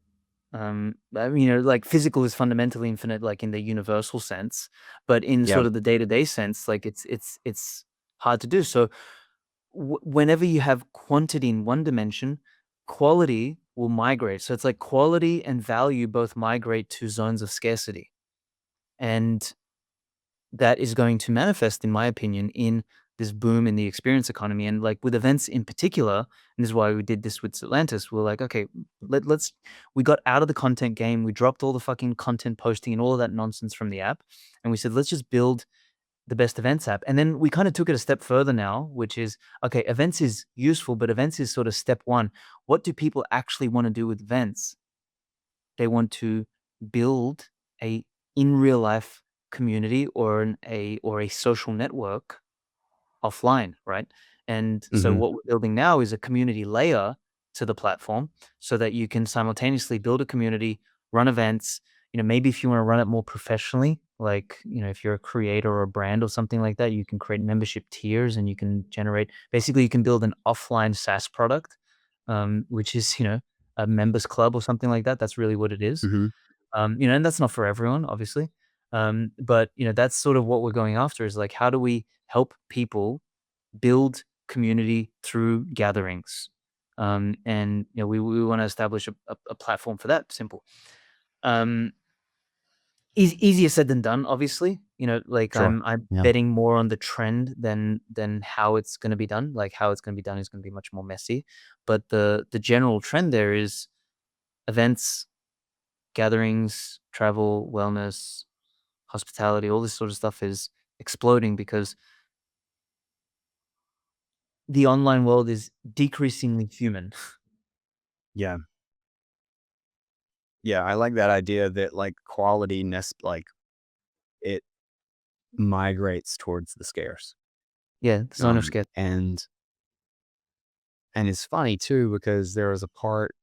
I mean, like physical is fundamentally infinite, like in the universal sense, but in Yeah. sort of the day-to-day sense, like it's hard to do. So whenever you have quantity in one dimension, quality will migrate. So it's like quality and value both migrate to zones of scarcity. And that is going to manifest, in my opinion, in this boom in the experience economy. And like with events in particular, and this is why we did this with Atlantis, we're like, okay, let's we got out of the content game, we dropped all the fucking content posting and all of that nonsense from the app, and we said, let's just build the best events app. And then we kind of took it a step further now, which is okay, events is useful, but events is sort of step one. What do people actually want to do with events? They want to build a in real life community or a social network offline, right? And so Mhm. what we're building now is a community layer to the platform so that you can simultaneously build a community, run events, maybe if you want to run it more professionally, like, if you're a creator or a brand or something like that, you can create membership tiers and you can generate basically you can build an offline SaaS product, which is, a members club or something like that. That's really what it is. Mhm. And that's not for everyone, obviously. But that's sort of what we're going after is like, how do we help people build community through gatherings? And we want to establish a platform for that. Simple. Um, easier said than done, obviously. Like Sure. I'm Yeah. betting more on the trend than how it's going to be done. Like how it's going to be done is going to be much more messy. But the general trend there is events, gatherings, travel, wellness, hospitality, all this sort of stuff is exploding because the online world is decreasingly human. Yeah. Yeah, I like that idea that, like, like, it migrates towards the scarce. Yeah, the zone of scarcity. And it's funny too because there was a part,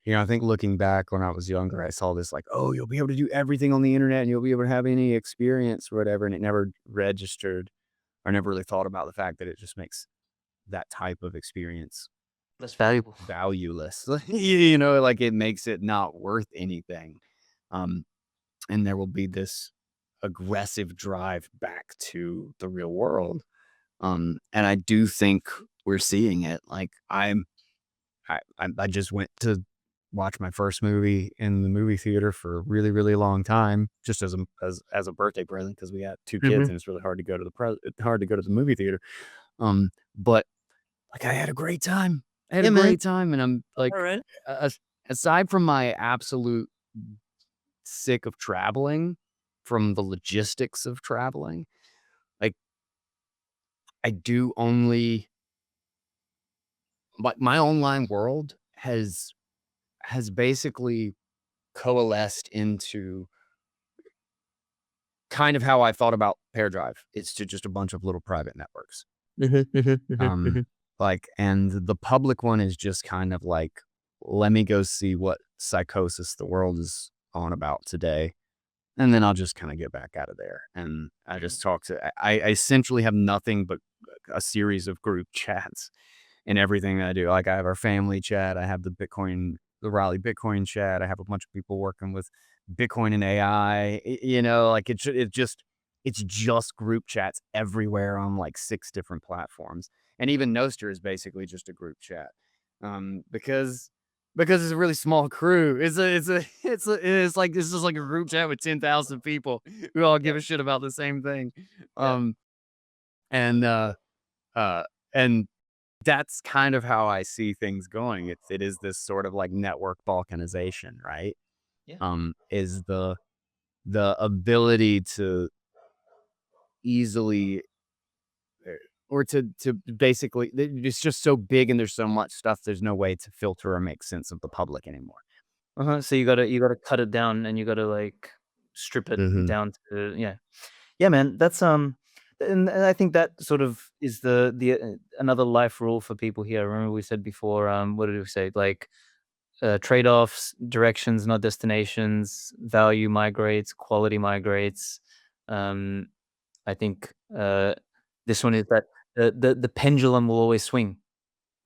I think looking back when I was younger, I saw this like, "Oh, you'll be able to do everything on the internet and you'll be able to have any experience or whatever," and it never registered or never really thought about the fact that it just makes that type of experience Less valuable. valueless. Like it makes it not worth anything. Um, and there will be this aggressive drive back to the real world. And I do think we're seeing it. Like I just went to watch my first movie in the movie theater for a really, really long time, just as a birthday present because we had 2 kids Mhm. and it's really hard to go to the movie theater. But like I had a great time. I had a Yeah, man. great time, and I'm like, Alright. aside from my absolute sick of traveling, from the logistics of traveling, like I do only my online world has basically coalesced into kind of how I thought about Pair Drive. It's to just a bunch of little private networks. Mhm, mhm, mhm, Um, mhm. and the public one is just kind of like, let me go see what psychosis the world is on about today. And then I'll just kind of get back out of there. And I Mhm. just talk to, I essentially have nothing but a series of group chats in everything that I do. Like I have our family chat, I have the Raleigh Bitcoin chat. I have a bunch of people working with Bitcoin and AI. Like it's just group chats everywhere on like 6 different platforms. And even Noster is basically just a group chat. Because it's a really small crew. It's like this is like a group chat with 10,000 people who all give Yep. a shit about the same thing. Yeah. Um and uh and that's kind of how I see things going. It is this sort of like network balkanization, right? Yeah. Is the ability to easily or to basically it's just so big and there's so much stuff. There's no way to filter or make sense of the public anymore. Uh-huh, so you gotta cut it down and you gotta, like, strip it Hmm. down to yeah. Yeah, man, that's, and I think that sort of is the another life rule for people here. Remember we said before, what did we say? Like, trade-offs, directions, not destinations, value migrates, quality migrates. Um, I think this one is that the pendulum will always swing,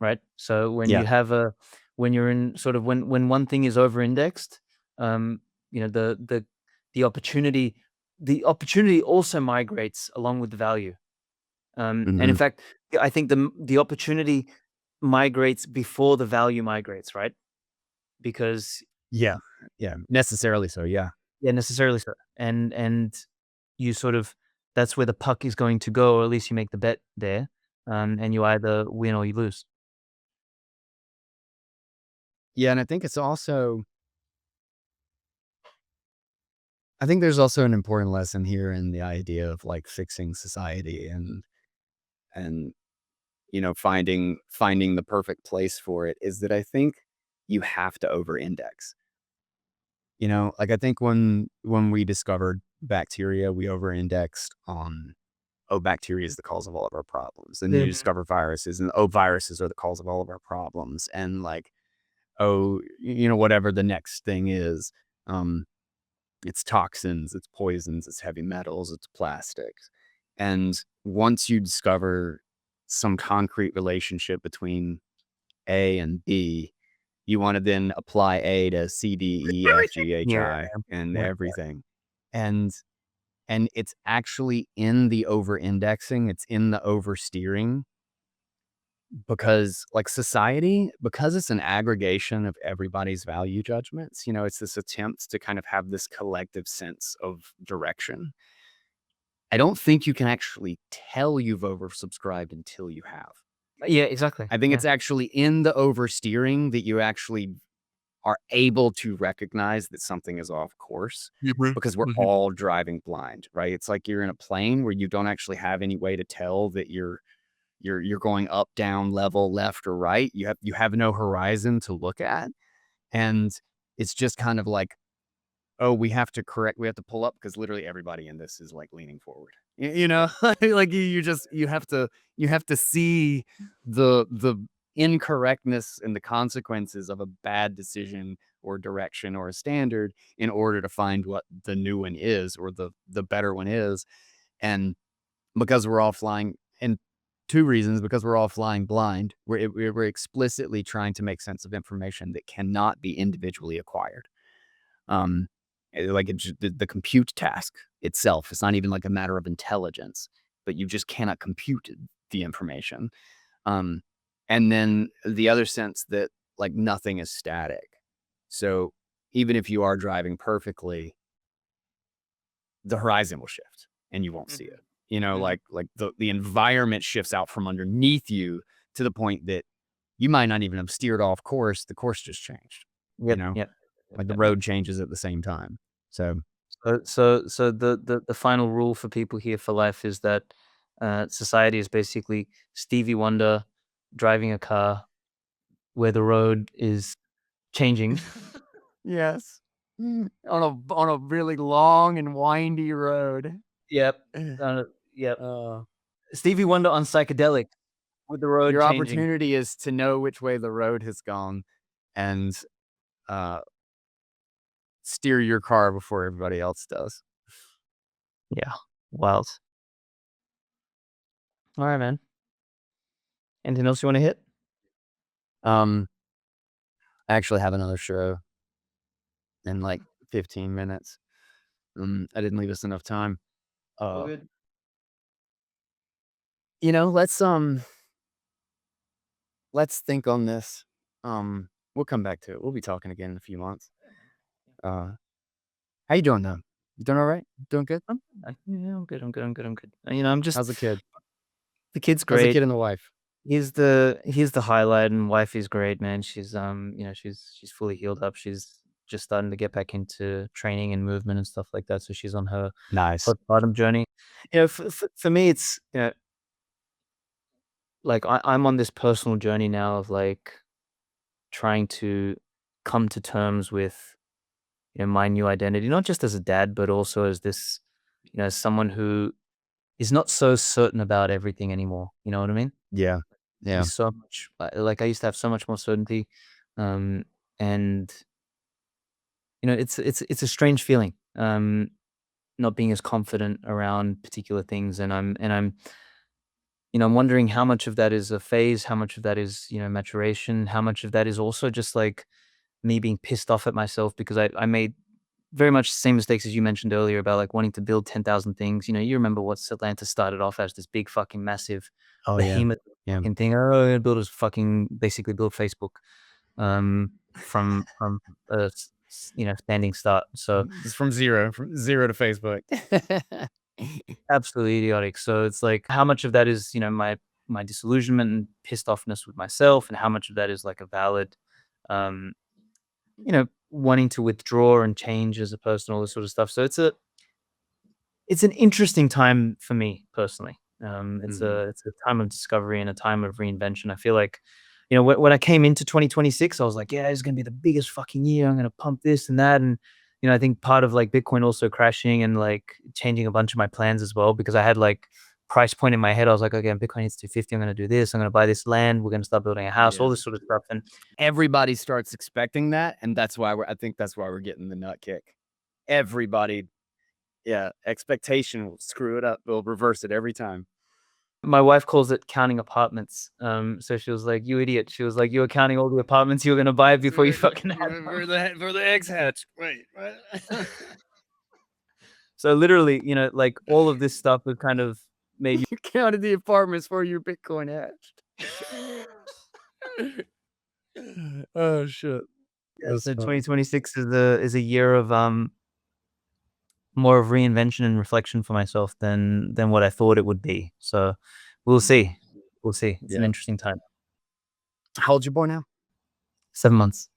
right? So Yeah. when you're in sort of when one thing is over indexed, um, the opportunity also migrates along with the value. And in Hmm. fact, I think the opportunity migrates before the value migrates, right? Because Yeah. Yeah. Necessarily so. Yeah. yeah, necessarily so. And you sort of that's where the puck is going to go, or at least you make the bet there, and you either win or you lose. Yeah. And I think there's also an important lesson here in the idea of like fixing society and finding the perfect place for it is that I think you have to over index. Like I think when we discovered bacteria, we over indexed on, oh, bacteria is the cause of all of our problems. And you Mhm. discover viruses and, oh, viruses are the cause of all of our problems. And like, oh, whatever the next thing is, um, it's toxins, it's poisons, it's heavy metals, it's plastics. And once you discover some concrete relationship between A and B, you want to then apply A to C, D, E, F, Everything. G, H, Yeah, I, and yeah. everything. And it's actually in the over indexing, it's in the oversteering because like society, because it's an aggregation of everybody's value judgments, it's this attempt to kind of have this collective sense of direction. I don't think you can actually tell you've oversubscribed until you have. Yeah, exactly. I think Yeah. it's actually in the oversteering that you actually are able to recognize that something is off course Mhm, because we're mhm. all driving blind, right? It's like you're in a plane where you don't actually have any way to tell that you're going up, down, level, left, or right. You have no horizon to look at. And it's just kind of like, oh, we have to pull up because literally everybody in this is like leaning forward. Like you have to see the incorrectness and the consequences of a bad decision or direction or a standard in order to find what the new one is or the better one is. And because we're all flying and two reasons, because we're all flying blind, we're explicitly trying to make sense of information that cannot be individually acquired. Um, like the compute task itself, it's not even like a matter of intelligence, but you just cannot compute the information. Um, and then the other sense that like nothing is static. So even if you are driving perfectly, the horizon will shift and you won't see it. Mhm, mhm. Like the environment shifts out from underneath you to the point that you might not even have steered off course. The course just changed, you Yep, know, yep, like the yep. road changes at the same time. So So the final rule for people here for life is that, society is basically Stevie Wonder driving a car where the road is changing. yes. On a really long and windy road. Yep, yep. Uh, Stevie Wonder on psychedelic with the road your changing. opportunity is to know which way the road has gone and uh, steer your car before everybody else does. Yeah, wild. Alright, man. Anything else you wanna hit? Um, I actually have another show in like 15 minutes. I didn't leave us enough time. All Uh, good. let's think on this. We'll come back to it. We'll be talking again in a few months. Uh, how you doing though? You doing all right? Doing good? Yeah, I'm good, I'm good, I'm good, I'm good. I'm just How's the kid? the kid's How's the great. kid and the wife? He's the highlight, and wife is great, man. She's, she's fully healed up. She's just starting to get back into training and movement and stuff like that, so she's on her Nice. postpartum journey. For me, it's, like, I'm on this personal journey now of, like, trying to come to terms with, my new identity, not just as a dad, but also as this, as someone who is not so certain about everything anymore, you know what I mean? Yeah. Be Yeah. so much like, I used to have so much more certainty, um, and it's a strange feeling, not being as confident around particular things, and I'm wondering how much of that is a phase, how much of that is, maturation, how much of that is also just like me being pissed off at myself because I made very much the same mistakes as you mentioned earlier about like wanting to build 10,000 things. You remember what Atlanta started off as, this big fucking massive Oh, yeah. behemoth Yeah. fucking thing. Oh, I'm gonna build a fucking basically build Facebook from a standing start. So Just from 0 to Facebook. absolutely idiotic. So it's like how much of that is, my disillusionment and pissed offness with myself, and how much of that is like a valid um, wanting to withdraw and change as a person, all this sort of stuff. So it's an interesting time for me personally. It's Mhm. a time of discovery and a time of reinvention. I feel like, when I came into 2026, I was like, yeah, it's gonna be the biggest fucking year. I'm gonna pump this and that, and I think part of like Bitcoin also crashing and like changing a bunch of my plans as well because I had like price point in my head. I was like, okay, Bitcoin hits 250. I'm gonna do this. I'm gonna buy this land. We're gonna start building a house. All Yeah. this sort of stuff. And Everybody starts expecting that, and I think that's why we're getting the nut kick. Everybody, yeah, expectation will screw it up. They'll reverse it every time. my wife calls it counting apartments. So she was like, "You idiot." She was like, "You were counting all the apartments you were gonna buy before you fucking had them." For the eggs hatch. Wait, what? So literally, like all of this stuff has kind of made me. You counted the apartments for your Bitcoin hatched. Oh shit. Yeah, That's so funny. 2026 is a year of more of reinvention and reflection for myself than what I thought it would be. So we'll Mhm. see. We'll see. It's an Yeah. interesting time. How old's your boy now? 7 months.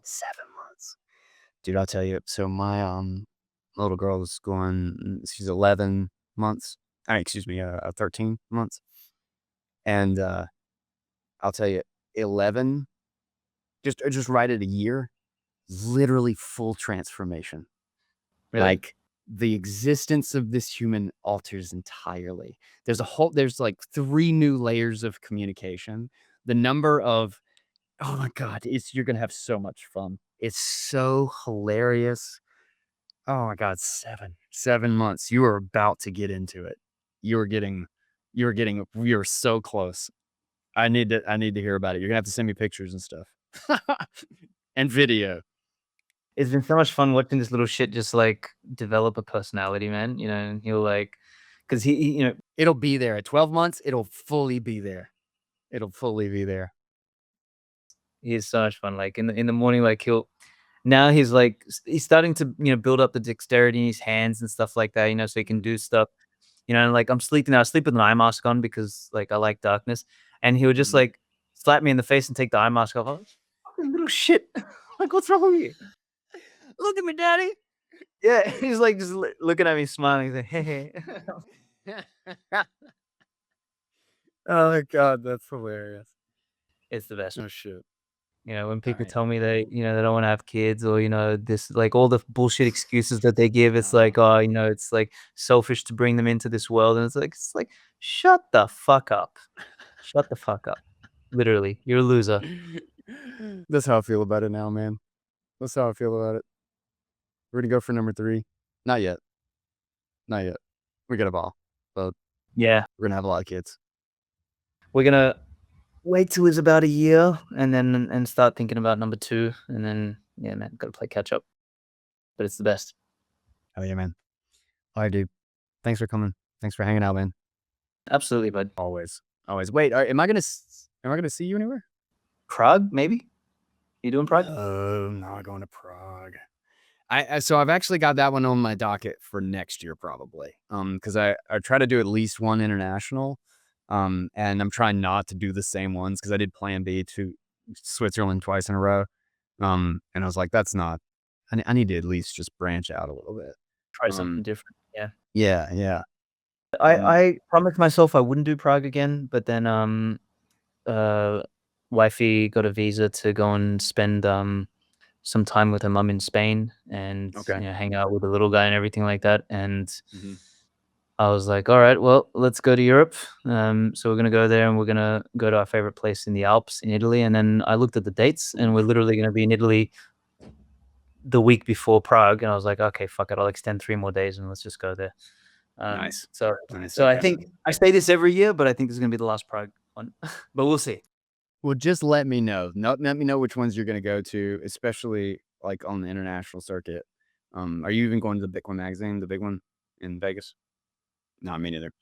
7 months. Dude, I'll tell you. So my little girl is she's 11 months. Excuse me, 13 months. And I'll tell you, 11, just right at a year, literally full transformation. Really? Like, the existence of this human alters entirely. There's like 3 new layers of communication. The number of oh my god, you're gonna have so much fun. It's so hilarious. Oh my god, 7 months. You are about to get into it. You are so close. I need to hear about it. You're gonna have to send me pictures and stuff. And video. It's been so much fun watching this little shit just like develop a personality, man. And he'll like, because It'll be there. At 12 months, it'll fully be there. It'll fully be there. he's so much fun. Like in the morning, like now he's like he's starting to build up the dexterity in his hands and stuff like that. So he can do stuff. And like I'm sleeping now. I sleep with an eye mask on because like I like darkness, and he would just Mhm. like slap me in the face and take the eye mask off. I was "Fucking little shit, like what's wrong with you?" "Look at me, daddy." Yeah, he's like just looking at me smiling. He's like, "Hey, hey." Oh my god, that's hilarious. It's the best. Oh, shit. When people Alright. tell me they don't wanna have kids or, this like, all the bullshit excuses that they give, it's like, Oh. "Oh, it's, like, selfish to bring them into this world," and it's like, "Shut the fuck up. Shut the fuck up." Literally, you're a loser. That's how I feel about it now, man. That's how I feel about it. We're gonna go for number 3. Not yet. Not yet. We got a ball, but Yeah. we're gonna have a lot of kids. We're gonna wait till he's about a year and start thinking about number 2, and then, yeah, man, gotta play catch up, but it's the best. Oh, yeah, man. Alright, dude. Thanks for coming. Thanks for hanging out, man. Absolutely, bud. Always. Always. Wait, am I gonna see you anywhere? Prague, maybe? You doing Prague? No, I'm not going to Prague. So I've actually got that one on my docket for next year probably. Because I try to do at least one international. And I'm trying not to do the same ones because I did Plan B to Switzerland twice in a row. And I was like, that's not. I need to at least just branch out a little bit. Try something Um, different, yeah. yeah, yeah. I Um, I promised myself I wouldn't do Prague again, but then, uh, wifey got a visa to go and spend, some time with her mum in Spain and, okay. hang out with the little guy and everything like that, and Mhm. I was like, all right, well, let's go to Europe. So we're gonna go there and we're gonna go to our favorite place in the Alps in Italy. And then I looked at the dates, and we're literally gonna be in Italy the week before Prague. And I was like, okay, fuck it, I'll extend 3 more days and let's just go there. Nice. So Nice. so I Okay. think I say this every year, but I think this is gonna be the last Prague one. But we'll see. Well, just let me know. Let me know which ones you're gonna go to, especially like on the international circuit. Are you even going to the Bitcoin magazine, the big one in Vegas? No, me neither.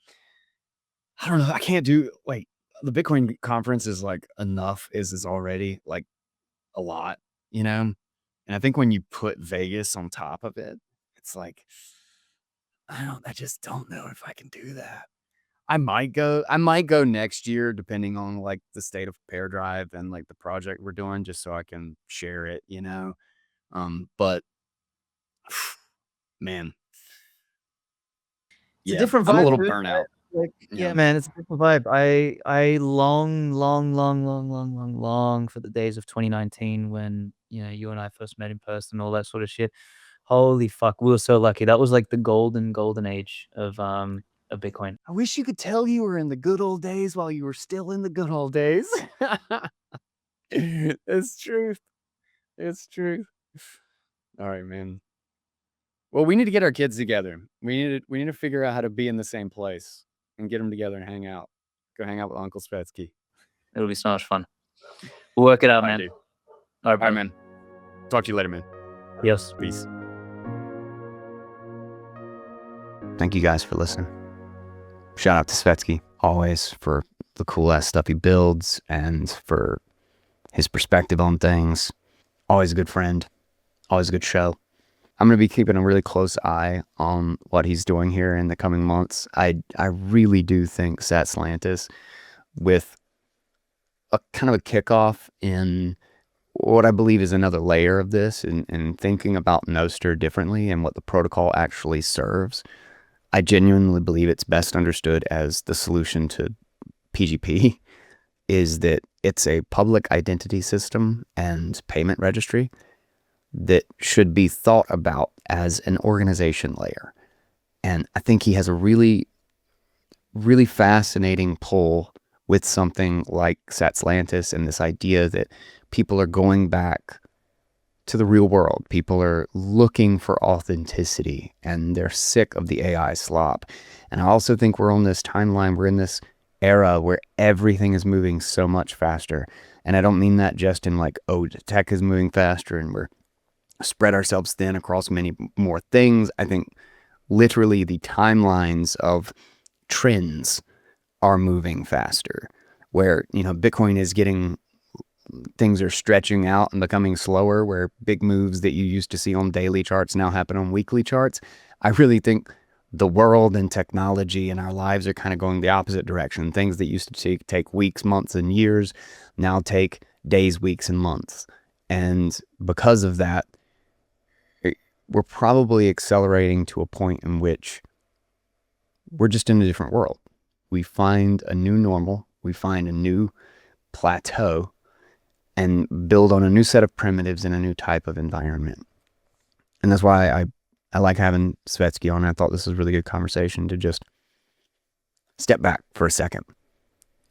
I don't know. I can't do like the Bitcoin conference is like enough is already like a lot, you know? And I think when you put Vegas on top of it, it's like I just don't know if I can do that. I might go next year depending on like the state of Pair Drive and like the project we're doing, just so I can share it, you know. But man, It's a yeah, different I'm a vibe, little dude. burnout. Like, Yeah. yeah, man, it's a different vibe. I long for the days of 2019 when, you and I first met in person, all that sort of shit. Holy fuck, we were so lucky. That was like the golden age of Bitcoin. I wish you could tell you were in the good old days while you were still in the good old days. It's truth. It's truth. All right, man. Well, we need to get our kids together. We need to figure out how to be in the same place and get them together and hang out. Go hang out with Uncle Svetski. It'll be so much fun. We'll work it out, All right, man. dude. All right, All right, brother. man. Talk to you later, man. Yes. Peace. Thank you guys for listening. Shout out to Svetski, always, for the cool ass stuff he builds and for his perspective on things. Always a good friend. Always a good show. I'm going to be keeping a really close eye on what he's doing here in the coming months. I really do think Satlantis, with a kind of a kickoff in what I believe is another layer of this, and thinking about Nostr differently and what the protocol actually serves. I genuinely believe it's best understood as the solution to PGP, is that it's a public identity system and payment registry that should be thought about as an organization layer. And I think he has a really, really fascinating pull with something like Satlantis and this idea that people are going back to the real world. People are looking for authenticity and they're sick of the AI slop. And I also think we're on this timeline, we're in this era where everything is moving so much faster. And I don't mean that just in like, oh, tech is moving faster and we're spread ourselves thin across many more things. I think literally the timelines of trends are moving faster, where, Bitcoin is getting, things are stretching out and becoming slower, where big moves that you used to see on daily charts now happen on weekly charts. I really think the world and technology and our lives are kind of going the opposite direction. Things that used to take weeks, months, and years now take days, weeks, and months. And because of that, we're probably accelerating to a point in which we're just in a different world. We find a new normal, we find a new plateau, and build on a new set of primitives in a new type of environment. And that's why I like having Svetski on. I thought this was a really good conversation to just step back for a second.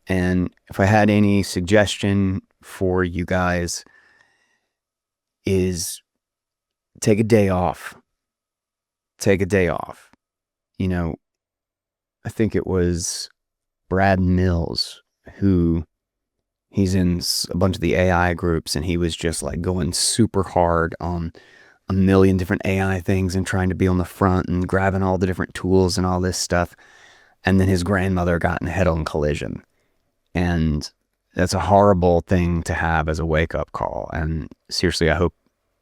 And if I had any suggestion for you guys, is take a day off. Take a day off. I think it was Brad Mills who, he's in a bunch of the AI groups, and he was just like going super hard on a million different AI things and trying to be on the front and grabbing all the different tools and all this stuff. And then his grandmother got in a head-on collision. And that's a horrible thing to have as a wake-up call. And seriously, I hope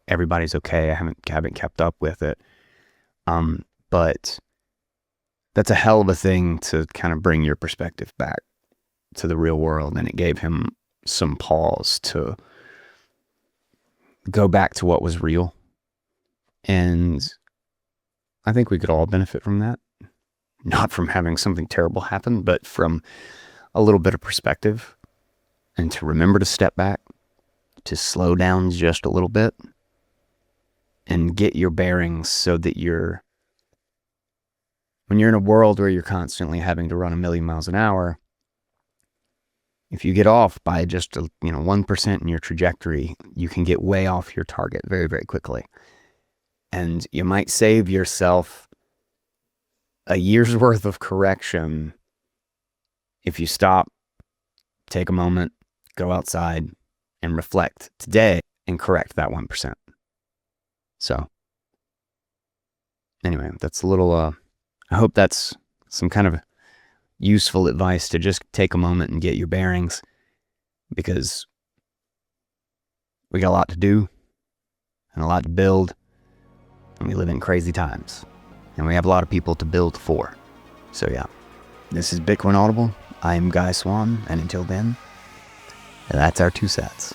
everybody's okay. I haven't kept up with it. But that's a hell of a thing to kind of bring your perspective back to the real world. And it gave him some pause to go back to what was real. And I think we could all benefit from that. Not from having something terrible happen, but from a little bit of perspective, and to remember to step back, to slow down just a little bit, and get your bearings so that you're when you're in a world where you're constantly having to run 1,000,000 miles an hour, if you get off by just 1% in your trajectory, you can get way off your target very, very quickly. And you might save yourself a year's worth of correction if you stop, take a moment, go outside, and reflect today and correct that 1%. So, anyway, that's a little, I hope that's some kind of useful advice to just take a moment and get your bearings, because we got a lot to do and a lot to build, and we live in crazy times, and we have a lot of people to build for. So yeah, this is Bitcoin Audible. I am Guy Swan, and until then, that's our 2 cents.